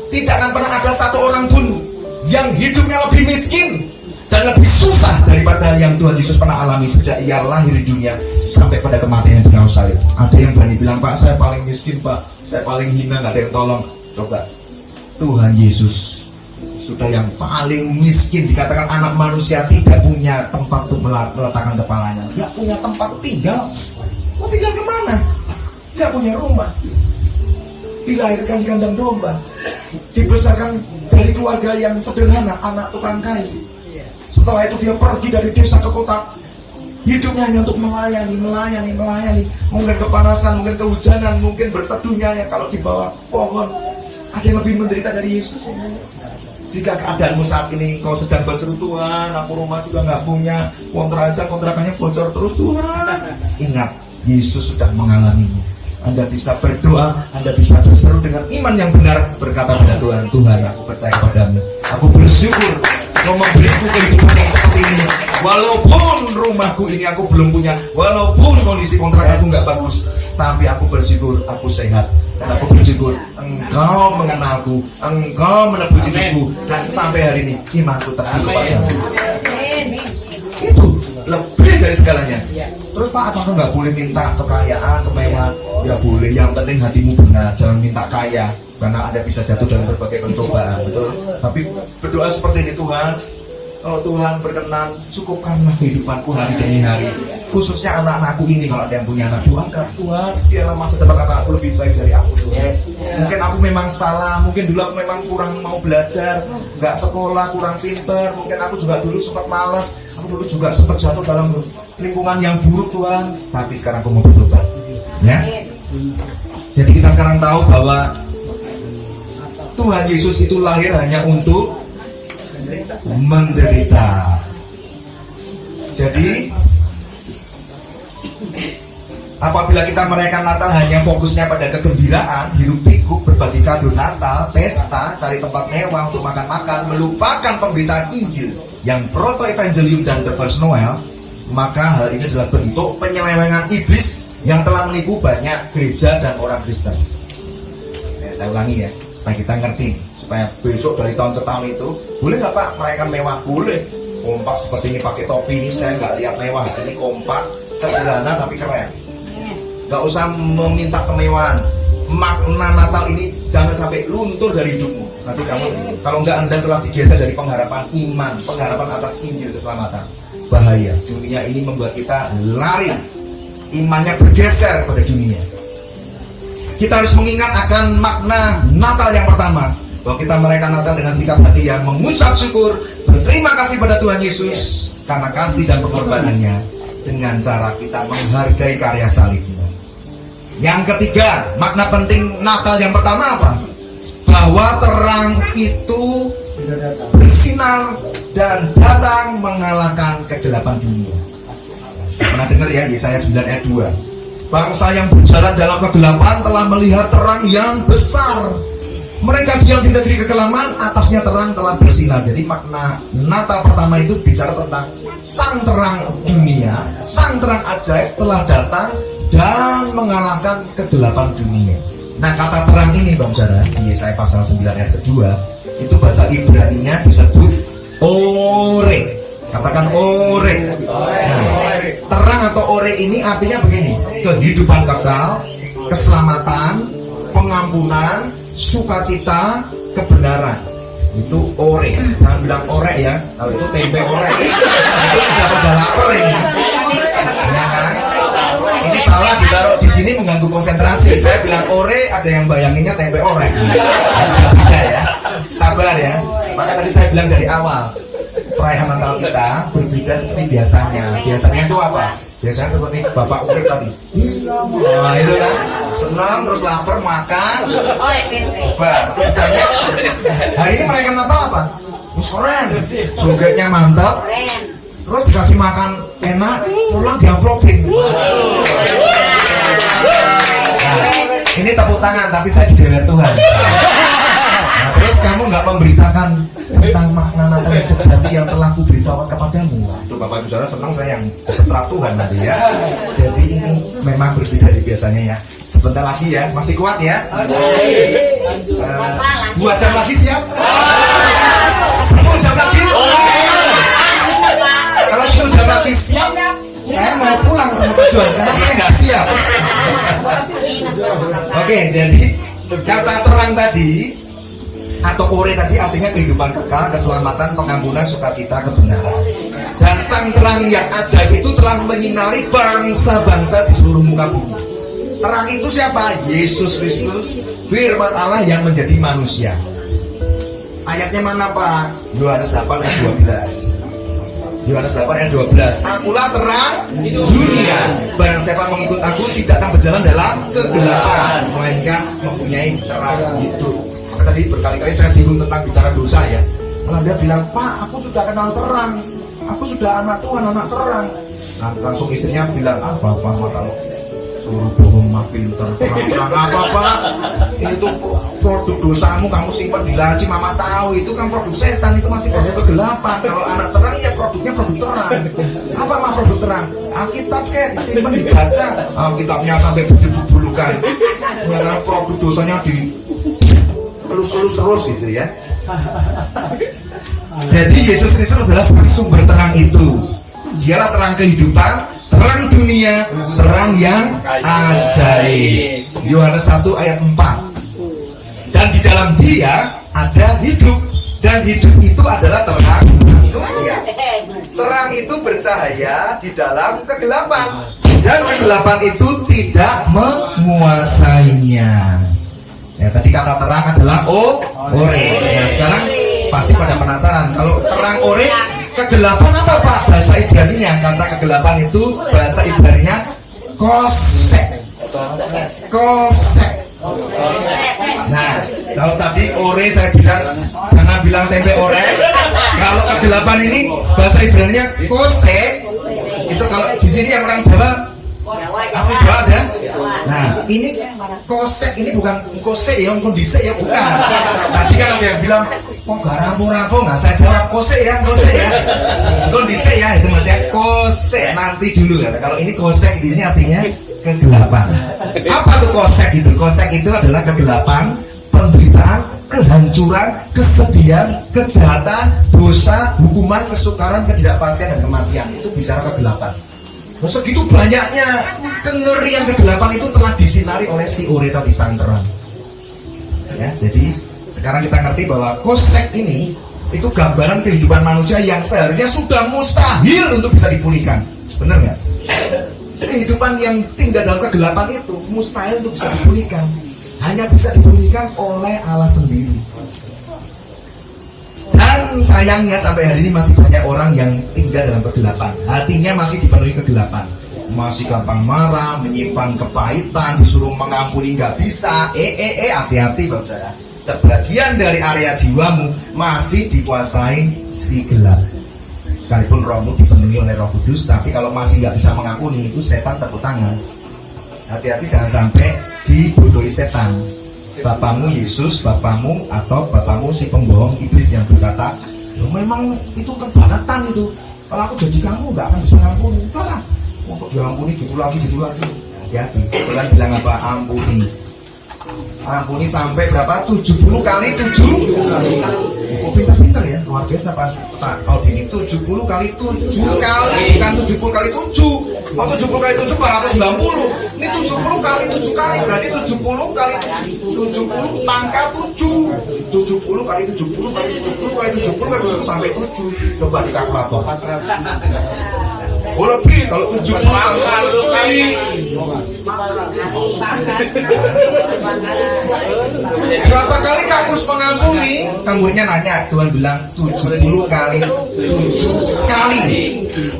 S1: tidak akan pernah ada satu orang pun yang hidupnya lebih miskin dan lebih susah daripada yang Tuhan Yesus pernah alami sejak ia lahir di dunia sampai pada kematian di kayu salib. Ada yang berani bilang, Pak, saya paling miskin, Pak, saya paling hina, nggak ada yang tolong. Coba, Tuhan Yesus sudah yang paling miskin, dikatakan anak manusia tidak punya tempat untuk meletakkan kepalanya, nggak punya tempat tinggal. Mau tinggal kemana? Nggak punya rumah. Dilahirkan di kandang domba, dibesarkan dari keluarga yang sederhana, anak tukang kayu. Setelah itu dia pergi dari desa ke kota, hidupnya hanya untuk melayani. Mungkin kepanasan, mungkin kehujanan, mungkin berteduhnya yang kalau di bawah pohon. Ada yang lebih menderita dari Yesus. Jika keadaanmu saat ini kau sedang berseru, Tuhan, aku rumah juga nggak punya, kontrakannya bocor terus, Tuhan. Ingat, Yesus sudah mengalaminya. Anda bisa berdoa, Anda bisa berseru dengan iman yang benar, berkata pada Tuhan, Tuhan, aku percaya padamu. Aku bersyukur Kau memberiku kehidupan yang seperti ini. Walaupun rumahku ini aku belum punya, walaupun kondisi kontrak aku nggak bagus, tapi aku bersyukur aku sehat. Dan aku bersyukur Engkau mengenalku, Engkau menebus hidupku, dan sampai hari ini imanku teguh kepadamu. Itu lebih dari segalanya. Terus Pak, apakah nggak boleh minta kekayaan, kemewahan? Ya boleh, yang penting hatimu benar. Jangan minta kaya, karena Anda bisa jatuh dalam berbagai pencobaan, betul? Tapi berdoa seperti ini, Tuhan, kalau Tuhan berkenan, cukupkanlah kehidupanku hari demi hari, khususnya anak-anakku ini. Kalau ada yang punya anak, doakan Tuhan, biarlah masa depan anak-anakku lebih baik dari aku, Tuhan. Mungkin aku memang salah, mungkin dulu aku memang kurang mau belajar, nggak sekolah, kurang pinter, mungkin aku juga dulu sempat malas, aku dulu juga sempat jatuh dalam lingkungan yang buruk, Tuhan. Tapi sekarang aku mau bertobat, ya. Jadi kita sekarang tahu bahwa Tuhan Yesus itu lahir hanya untuk menderita. Jadi apabila kita merayakan Natal hanya fokusnya pada kegembiraan, hiruk pikuk, berbagi kado Natal, pesta, cari tempat mewah untuk makan-makan, melupakan pemberitaan Injil yang proto-evangelium dan the first Noel, maka hal ini adalah bentuk penyelewengan iblis yang telah menipu banyak gereja dan orang Kristen. Saya ulangi ya, supaya kita ngerti, supaya besok dari tahun ke tahun itu boleh nggak Pak merayakan mewah? Boleh. Kompak seperti ini, pakai topi ini, saya nggak lihat mewah. Ini kompak, sederhana tapi keren. Nggak usah meminta kemewahan. Makna Natal ini jangan sampai luntur dari hidupmu. Nanti kamu, kalau nggak Anda telah digeser dari pengharapan iman, pengharapan atas Injil keselamatan. Bahaya. Dunia ini membuat kita lari, imannya bergeser pada dunia. Kita harus mengingat akan makna Natal yang pertama, bahwa kita merayakan Natal dengan sikap hati yang mengucap syukur, berterima kasih pada Tuhan Yesus karena kasih dan pengorbanannya, dengan cara kita menghargai karya salibnya. Yang ketiga, makna penting Natal yang pertama apa? Bahwa terang itu bersinar dan datang mengalahkan kegelapan dunia. Pernah dengar ya Yesaya 9 ayat 2? Bangsa yang berjalan dalam kegelapan telah melihat terang yang besar. Mereka diam di negeri kekelaman, atasnya terang telah bersinar. Jadi makna nata pertama itu bicara tentang sang terang dunia, sang terang ajaib telah datang dan mengalahkan kegelapan dunia. Nah, kata terang ini Bang Saudara di Yesaya pasal 9 ayat kedua, itu bahasa Ibrani-nya disebut ore. Katakan ore. Nah, terang atau ore ini artinya begini: kehidupan kekal, keselamatan, pengampunan, sukacita, kebenaran. Itu ore. Jangan bilang orek ya. Kalau itu tempe orek, itu sudah pada lapar ini. Ya kan? Ini salah ditaruh di sini mengganggu konsentrasi. Saya bilang ore, ada yang bayanginnya tempe orek. Nah, sudah beda ya. Sabar ya. Maka tadi saya bilang dari awal, perayaan Natal kita berbeda seperti biasanya. Biasanya itu apa? Biasanya seperti Bapak Urip tadi. Nah itu kan, senang terus lapar makan. Terus tanya, hari ini merayakan Natal apa? Keren, jogetnya mantap. Terus dikasih makan enak, pulang diamplopin. Nah, ini tepuk tangan, tapi saya dijewer Tuhan. Nah, terus kamu nggak memberitakan tentang makna Natal yang sejati yang telah kuberitahukan kepadamu. Itu Bapak Ibu Saudara senang saya yang setelah Tuhan nanti ya. Jadi ini memang berbeda dari biasanya ya. Sebentar lagi ya, masih kuat ya. 2 jam lagi siap? 10 jam lagi? Kalau 10 jam lagi siap, saya mau pulang sama tujuan karena saya nggak siap. Oke, jadi kata terang tadi atau ore tadi artinya kehidupan kekal, keselamatan, pengampunan, sukacita, kebenaran. Dan sang terang yang ajaib itu telah menyinari bangsa-bangsa di seluruh muka bumi. Terang itu siapa? Yesus Kristus, firman Allah yang menjadi manusia. Ayatnya mana Pak? Yohanes 8 ayat 12. Yohanes 8 ayat 12. Akulah terang dunia. Barang siapa mengikut aku tidak akan berjalan dalam kegelapan, melainkan mempunyai terang itu. Tadi berkali-kali saya singgung tentang bicara dosa ya. Kalau dia bilang, Pak, aku sudah kenal terang, aku sudah anak Tuhan, anak terang. Nah, langsung istrinya bilang, Bapak kalau suruh bohong mah pinter, terang apa Pak? Itu produk dosamu kamu simpan di laci, Mama tahu itu kan produk setan, itu masih produk kegelapan. Kalau anak terang ya produknya produk terang. Apa mah produk terang? Alkitab kayak disimpan dibaca, Alkitabnya sampai bulu-bulukan. Ya, produk dosanya di terus gitu ya. Jadi Yesus Kristus adalah sumber terang itu. Dialah terang kehidupan, terang dunia, terang yang ajaib. Yohanes 1 ayat 4. Dan di dalam dia ada hidup, dan hidup itu adalah terang manusia. Terang itu bercahaya di dalam kegelapan, dan kegelapan itu tidak menguasainya. Ya, tadi kata terang adalah ore. Nah, sekarang pasti pada penasaran. Kalau terang ore, kegelapan apa Pak? Bahasa Ibrani-nya, kata kegelapan itu bahasa Ibrani-nya kosek. Kosek. Nah, kalau tadi ore saya bilang jangan bilang tempe ore. Kalau kegelapan ini bahasa Ibrani-nya kosek. Itu kalau di sini yang orang Jawa asli Jawa ada. Nah, ini kosek ini bukan kosek ya, kondisi ya bukan. Tadi kan ada yang bilang, kok gak rampung-rampung? Nggak saya jawab kosek ya, kondisi ya itu masih kosek nanti dulu ya. Kalau ini kosek di sini artinya kegelapan. Apa tuh kosek itu? Kosek itu adalah kegelapan, penderitaan, kehancuran, kesedihan, kejahatan, dosa, hukuman, kesukaran, ketidakpastian dan kematian. Itu bicara kegelapan. Nah, segitu banyaknya kengerian kegelapan itu telah disinari oleh si ore tadi, sang terang. Ya, jadi sekarang kita ngerti bahwa kosek ini itu gambaran kehidupan manusia yang seharusnya sudah mustahil untuk bisa dipulihkan. Benar nggak? Kehidupan yang tinggal dalam kegelapan itu mustahil untuk bisa dipulihkan. Hanya bisa dipulihkan oleh Allah sendiri. Dan sayangnya sampai hari ini masih banyak orang yang tinggal dalam kegelapan. Hatinya masih dipenuhi kegelapan. Masih gampang marah, menyimpan kepahitan, disuruh mengampuni nggak bisa. Hati-hati Bapak Saudara. sebagian dari area jiwamu masih dikuasai si gelap. Sekalipun rohmu dipenuhi oleh Roh Kudus, tapi kalau masih nggak bisa mengampuni, itu setan tepuk tangan. Hati-hati jangan sampai dibodohi setan. Bapamu Yesus, bapamu atau bapamu si pembohong iblis yang berkata, memang itu kebangetan itu. Kalau aku jadi kamu nggak akan bisa ngampuni. Udahlah, untuk diampuni gitu lagi. Hati-hati. Tuhan bilang apa? Ampuni. Ampuni sampai berapa? 70 kali 7. Oh, pintar-pintar ya, luar biasa Pak Kalau ini 70 kali 7 kali, bukan 70 kali 7. Oh, 70 kali 7 490. Ini 70 kali 7 kali, berarti 70 kali 70 pangkat 7. 70 kali 70 kali 70 kali 70 kali 70 sampai 7. Coba di kalkulator. Oh, lebih kalau 70 kali. Berapa kali kakus mengampuni? Kamunya nanya, Tuhan bilang 70 kali 7 kali.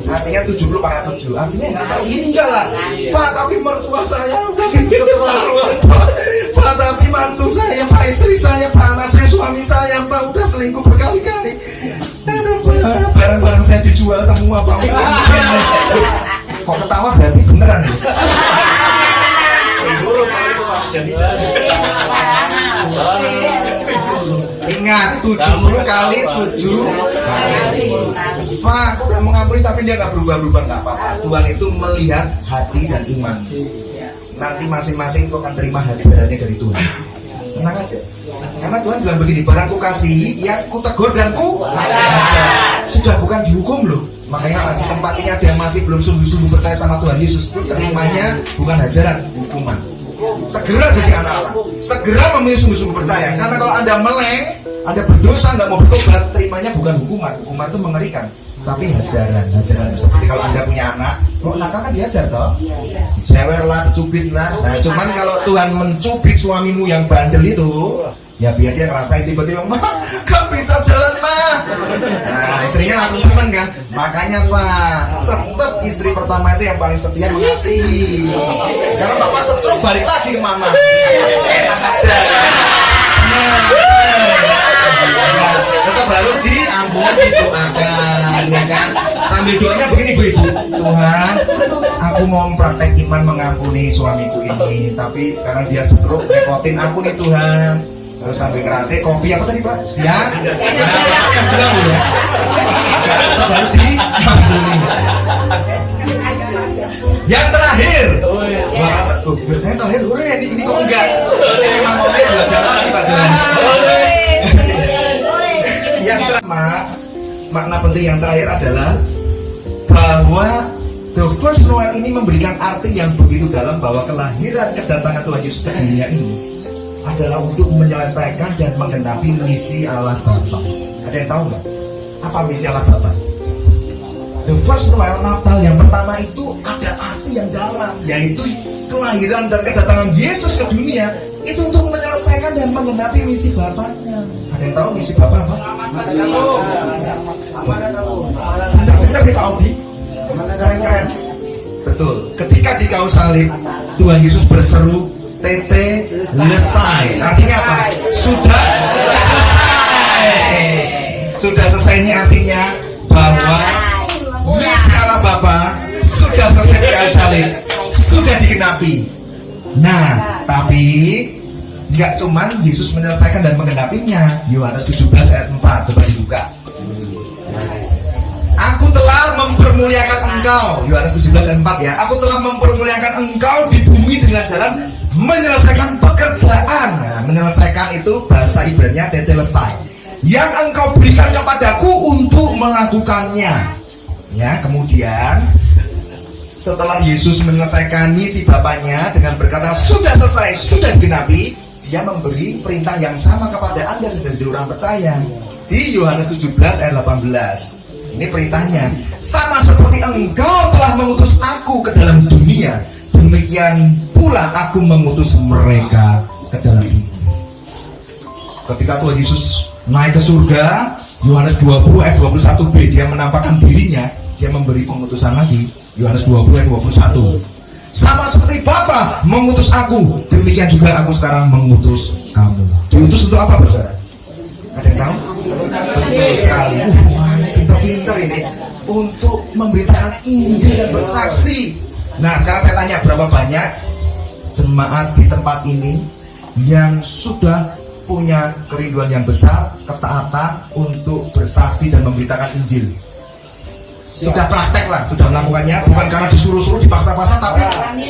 S1: Artinya 70 pada 7. Artinya nggak terhingga lah. Pak, tapi mertua saya udah keterlaluan Pak, tapi mantu saya, Pak, istri saya, Pak, anak saya, suami saya, Pak, udah selingkuh berkali-kali. Barang-barang saya dijual semua, Pak. Kok ketawa berarti beneran ya? Ingat 70 kali 7 Pak, aku udah mengampuni tapi dia gak berubah-ubah. Gak apa-apa. Tuhan itu melihat hati dan iman. Nanti masing-masing kau akan terima hajarannya dari Tuhan. Tenang aja. Karena Tuhan bilang begini, barang ku kasihi, ya ku tegur dan ku ajar. Sudah bukan dihukum loh. Makanya di tempat ini ada yang masih belum sungguh-sungguh percaya sama Tuhan Yesus, itu terimanya bukan hajaran, hukuman. Segera jadi anak Allah, segera memilih sungguh-sungguh percaya. Karena kalau Anda meleng, Anda berdosa, nggak mau bertobat, terimanya bukan hukuman. Hukuman itu mengerikan, tapi hajaran. Seperti kalau Anda punya anak, kok nakal kan diajar toh, dicewer lah, dicubit lah. Nah, cuman kalau Tuhan mencubit suamimu yang bandel itu, ya biar dia ngerasain tiba-tiba, mah gak bisa jalan mah. Nah, istrinya langsung seneng kan. Makanya Pak, tetap istri pertama itu yang paling setia, mengasihi. Sekarang Bapak stroke, balik lagi ke mama. Enak aja. Seneng. Nah, tetap harus diampuni, didoakan, ya kan. Sambil doanya begini Bu Ibu, Tuhan, aku mau praktek iman mengampuni suamiku ini, tapi sekarang dia stroke, repotin aku nih Tuhan. Terus sambil ngeracik kopi apa tadi Pak? Siap? Nah, yang bilang ya. Tetap harus diampuni. Yang terakhir, biasanya terakhir, ini kok enggak? Ini memang oleh 2 jam lagi Pak Johan. Yang terakhir, makna penting yang terakhir adalah bahwa the first Noel ini memberikan arti yang begitu dalam, bahwa kelahiran kedatangan Tuhan Yesus ke dunia ini adalah untuk menyelesaikan dan menggenapi misi Allah Bapa. Ada yang tahu nggak apa misi Allah Bapa? The first Noel, Natal yang pertama itu ada arti yang dalam, yaitu kelahiran dan kedatangan Yesus ke dunia itu untuk menyelesaikan dan menggenapi misi Bapaknya. Ada yang tahu misi Bapa apa? Bentar-bentar di Pak Audi, keren-keren. Betul. Ketika di kayu salib, Tuhan Yesus berseru, Tete lestai. Artinya apa? Sudah selesai. Sudah selesai ini artinya bahwa misi Allah Bapa sudah selesai di kayu salib, sudah digenapi. Nah, tapi nggak cuman Yesus menyelesaikan dan menggenapinya. Yohanes 17 ayat 4, coba dibuka. Aku telah mempermuliakan engkau, Yohanes 17 ayat 4 ya. Aku telah mempermuliakan engkau di bumi dengan jalan menyelesaikan pekerjaan. Nah, menyelesaikan itu bahasa Ibrani-nya tetelestai, yang engkau berikan kepadaku untuk melakukannya. Ya, kemudian setelah Yesus menyelesaikan misi Bapaknya dengan berkata sudah selesai, sudah digenapi, dia memberi perintah yang sama kepada Anda sebagai orang percaya. Di Yohanes 17 ayat 18, ini perintahnya, sama seperti engkau telah mengutus aku ke dalam dunia, demikian pula aku mengutus mereka ke dalam dunia. Ketika Tuhan Yesus naik ke surga, Yohanes 20 ayat 21b, dia menampakkan dirinya, dia memberi pengutusan lagi. Yohanes 20 ayat 21, sama seperti Bapa mengutus aku, demikian juga aku sekarang mengutus kamu. Diutus untuk apa, saudara? Ada yang tahu? Betul sekali. Wah, ini pintar-pintar ini. Untuk memberitakan Injil dan bersaksi. Nah, sekarang saya tanya, berapa banyak jemaat di tempat ini yang sudah punya kerinduan yang besar, ketaatan untuk bersaksi dan memberitakan Injil? Sudah praktek lah, sudah melakukannya, bukan karena disuruh-suruh, dipaksa-paksa, tapi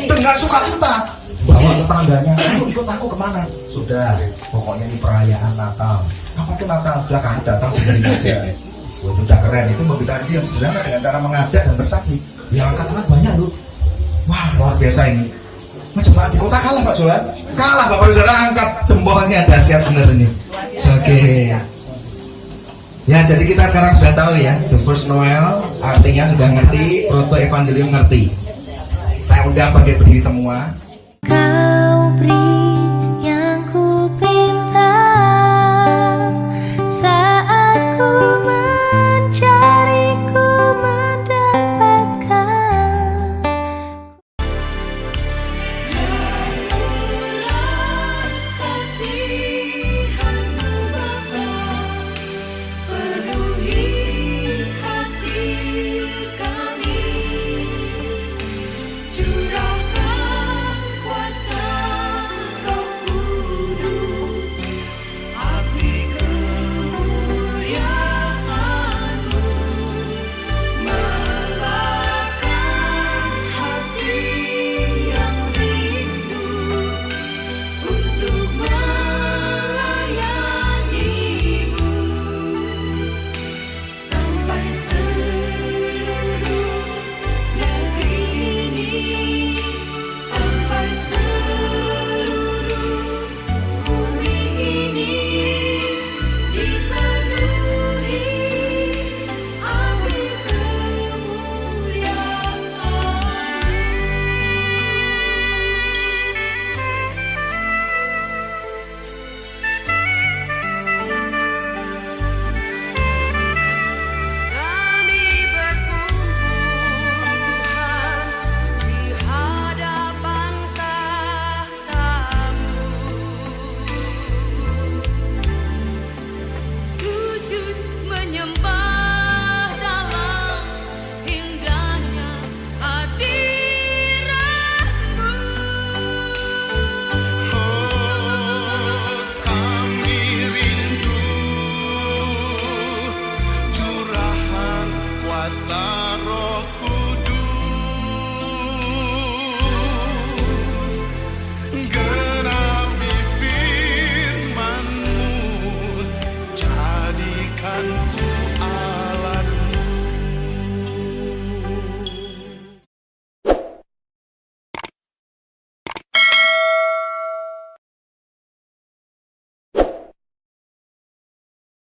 S1: dengan sukacita. Bawa tetangganya, ayo ikut aku kemana? Sudah, pokoknya ini perayaan Natal. Apa itu Natal? Sudah, kamu datang dari aja. Wah, itu udah keren. Itu memberitakan Injil yang sederhana dengan cara mengajak dan bersaksi. Yang angkat tangan banyak loh. Wah, luar biasa ini. Jemaat di kota kalah Pak Jolan. Kalah Bapak Saudara, angkat jempolnya, dahsyat bener ini. Oke. Ya, jadi kita sekarang sudah tahu ya, the first Noel artinya sudah ngerti, proto evangelium ngerti. Saya undang bagi berdiri semua.
S2: Kau beri yang ku pinta saat ku mencari, ku mendapatkan.
S3: Kuasa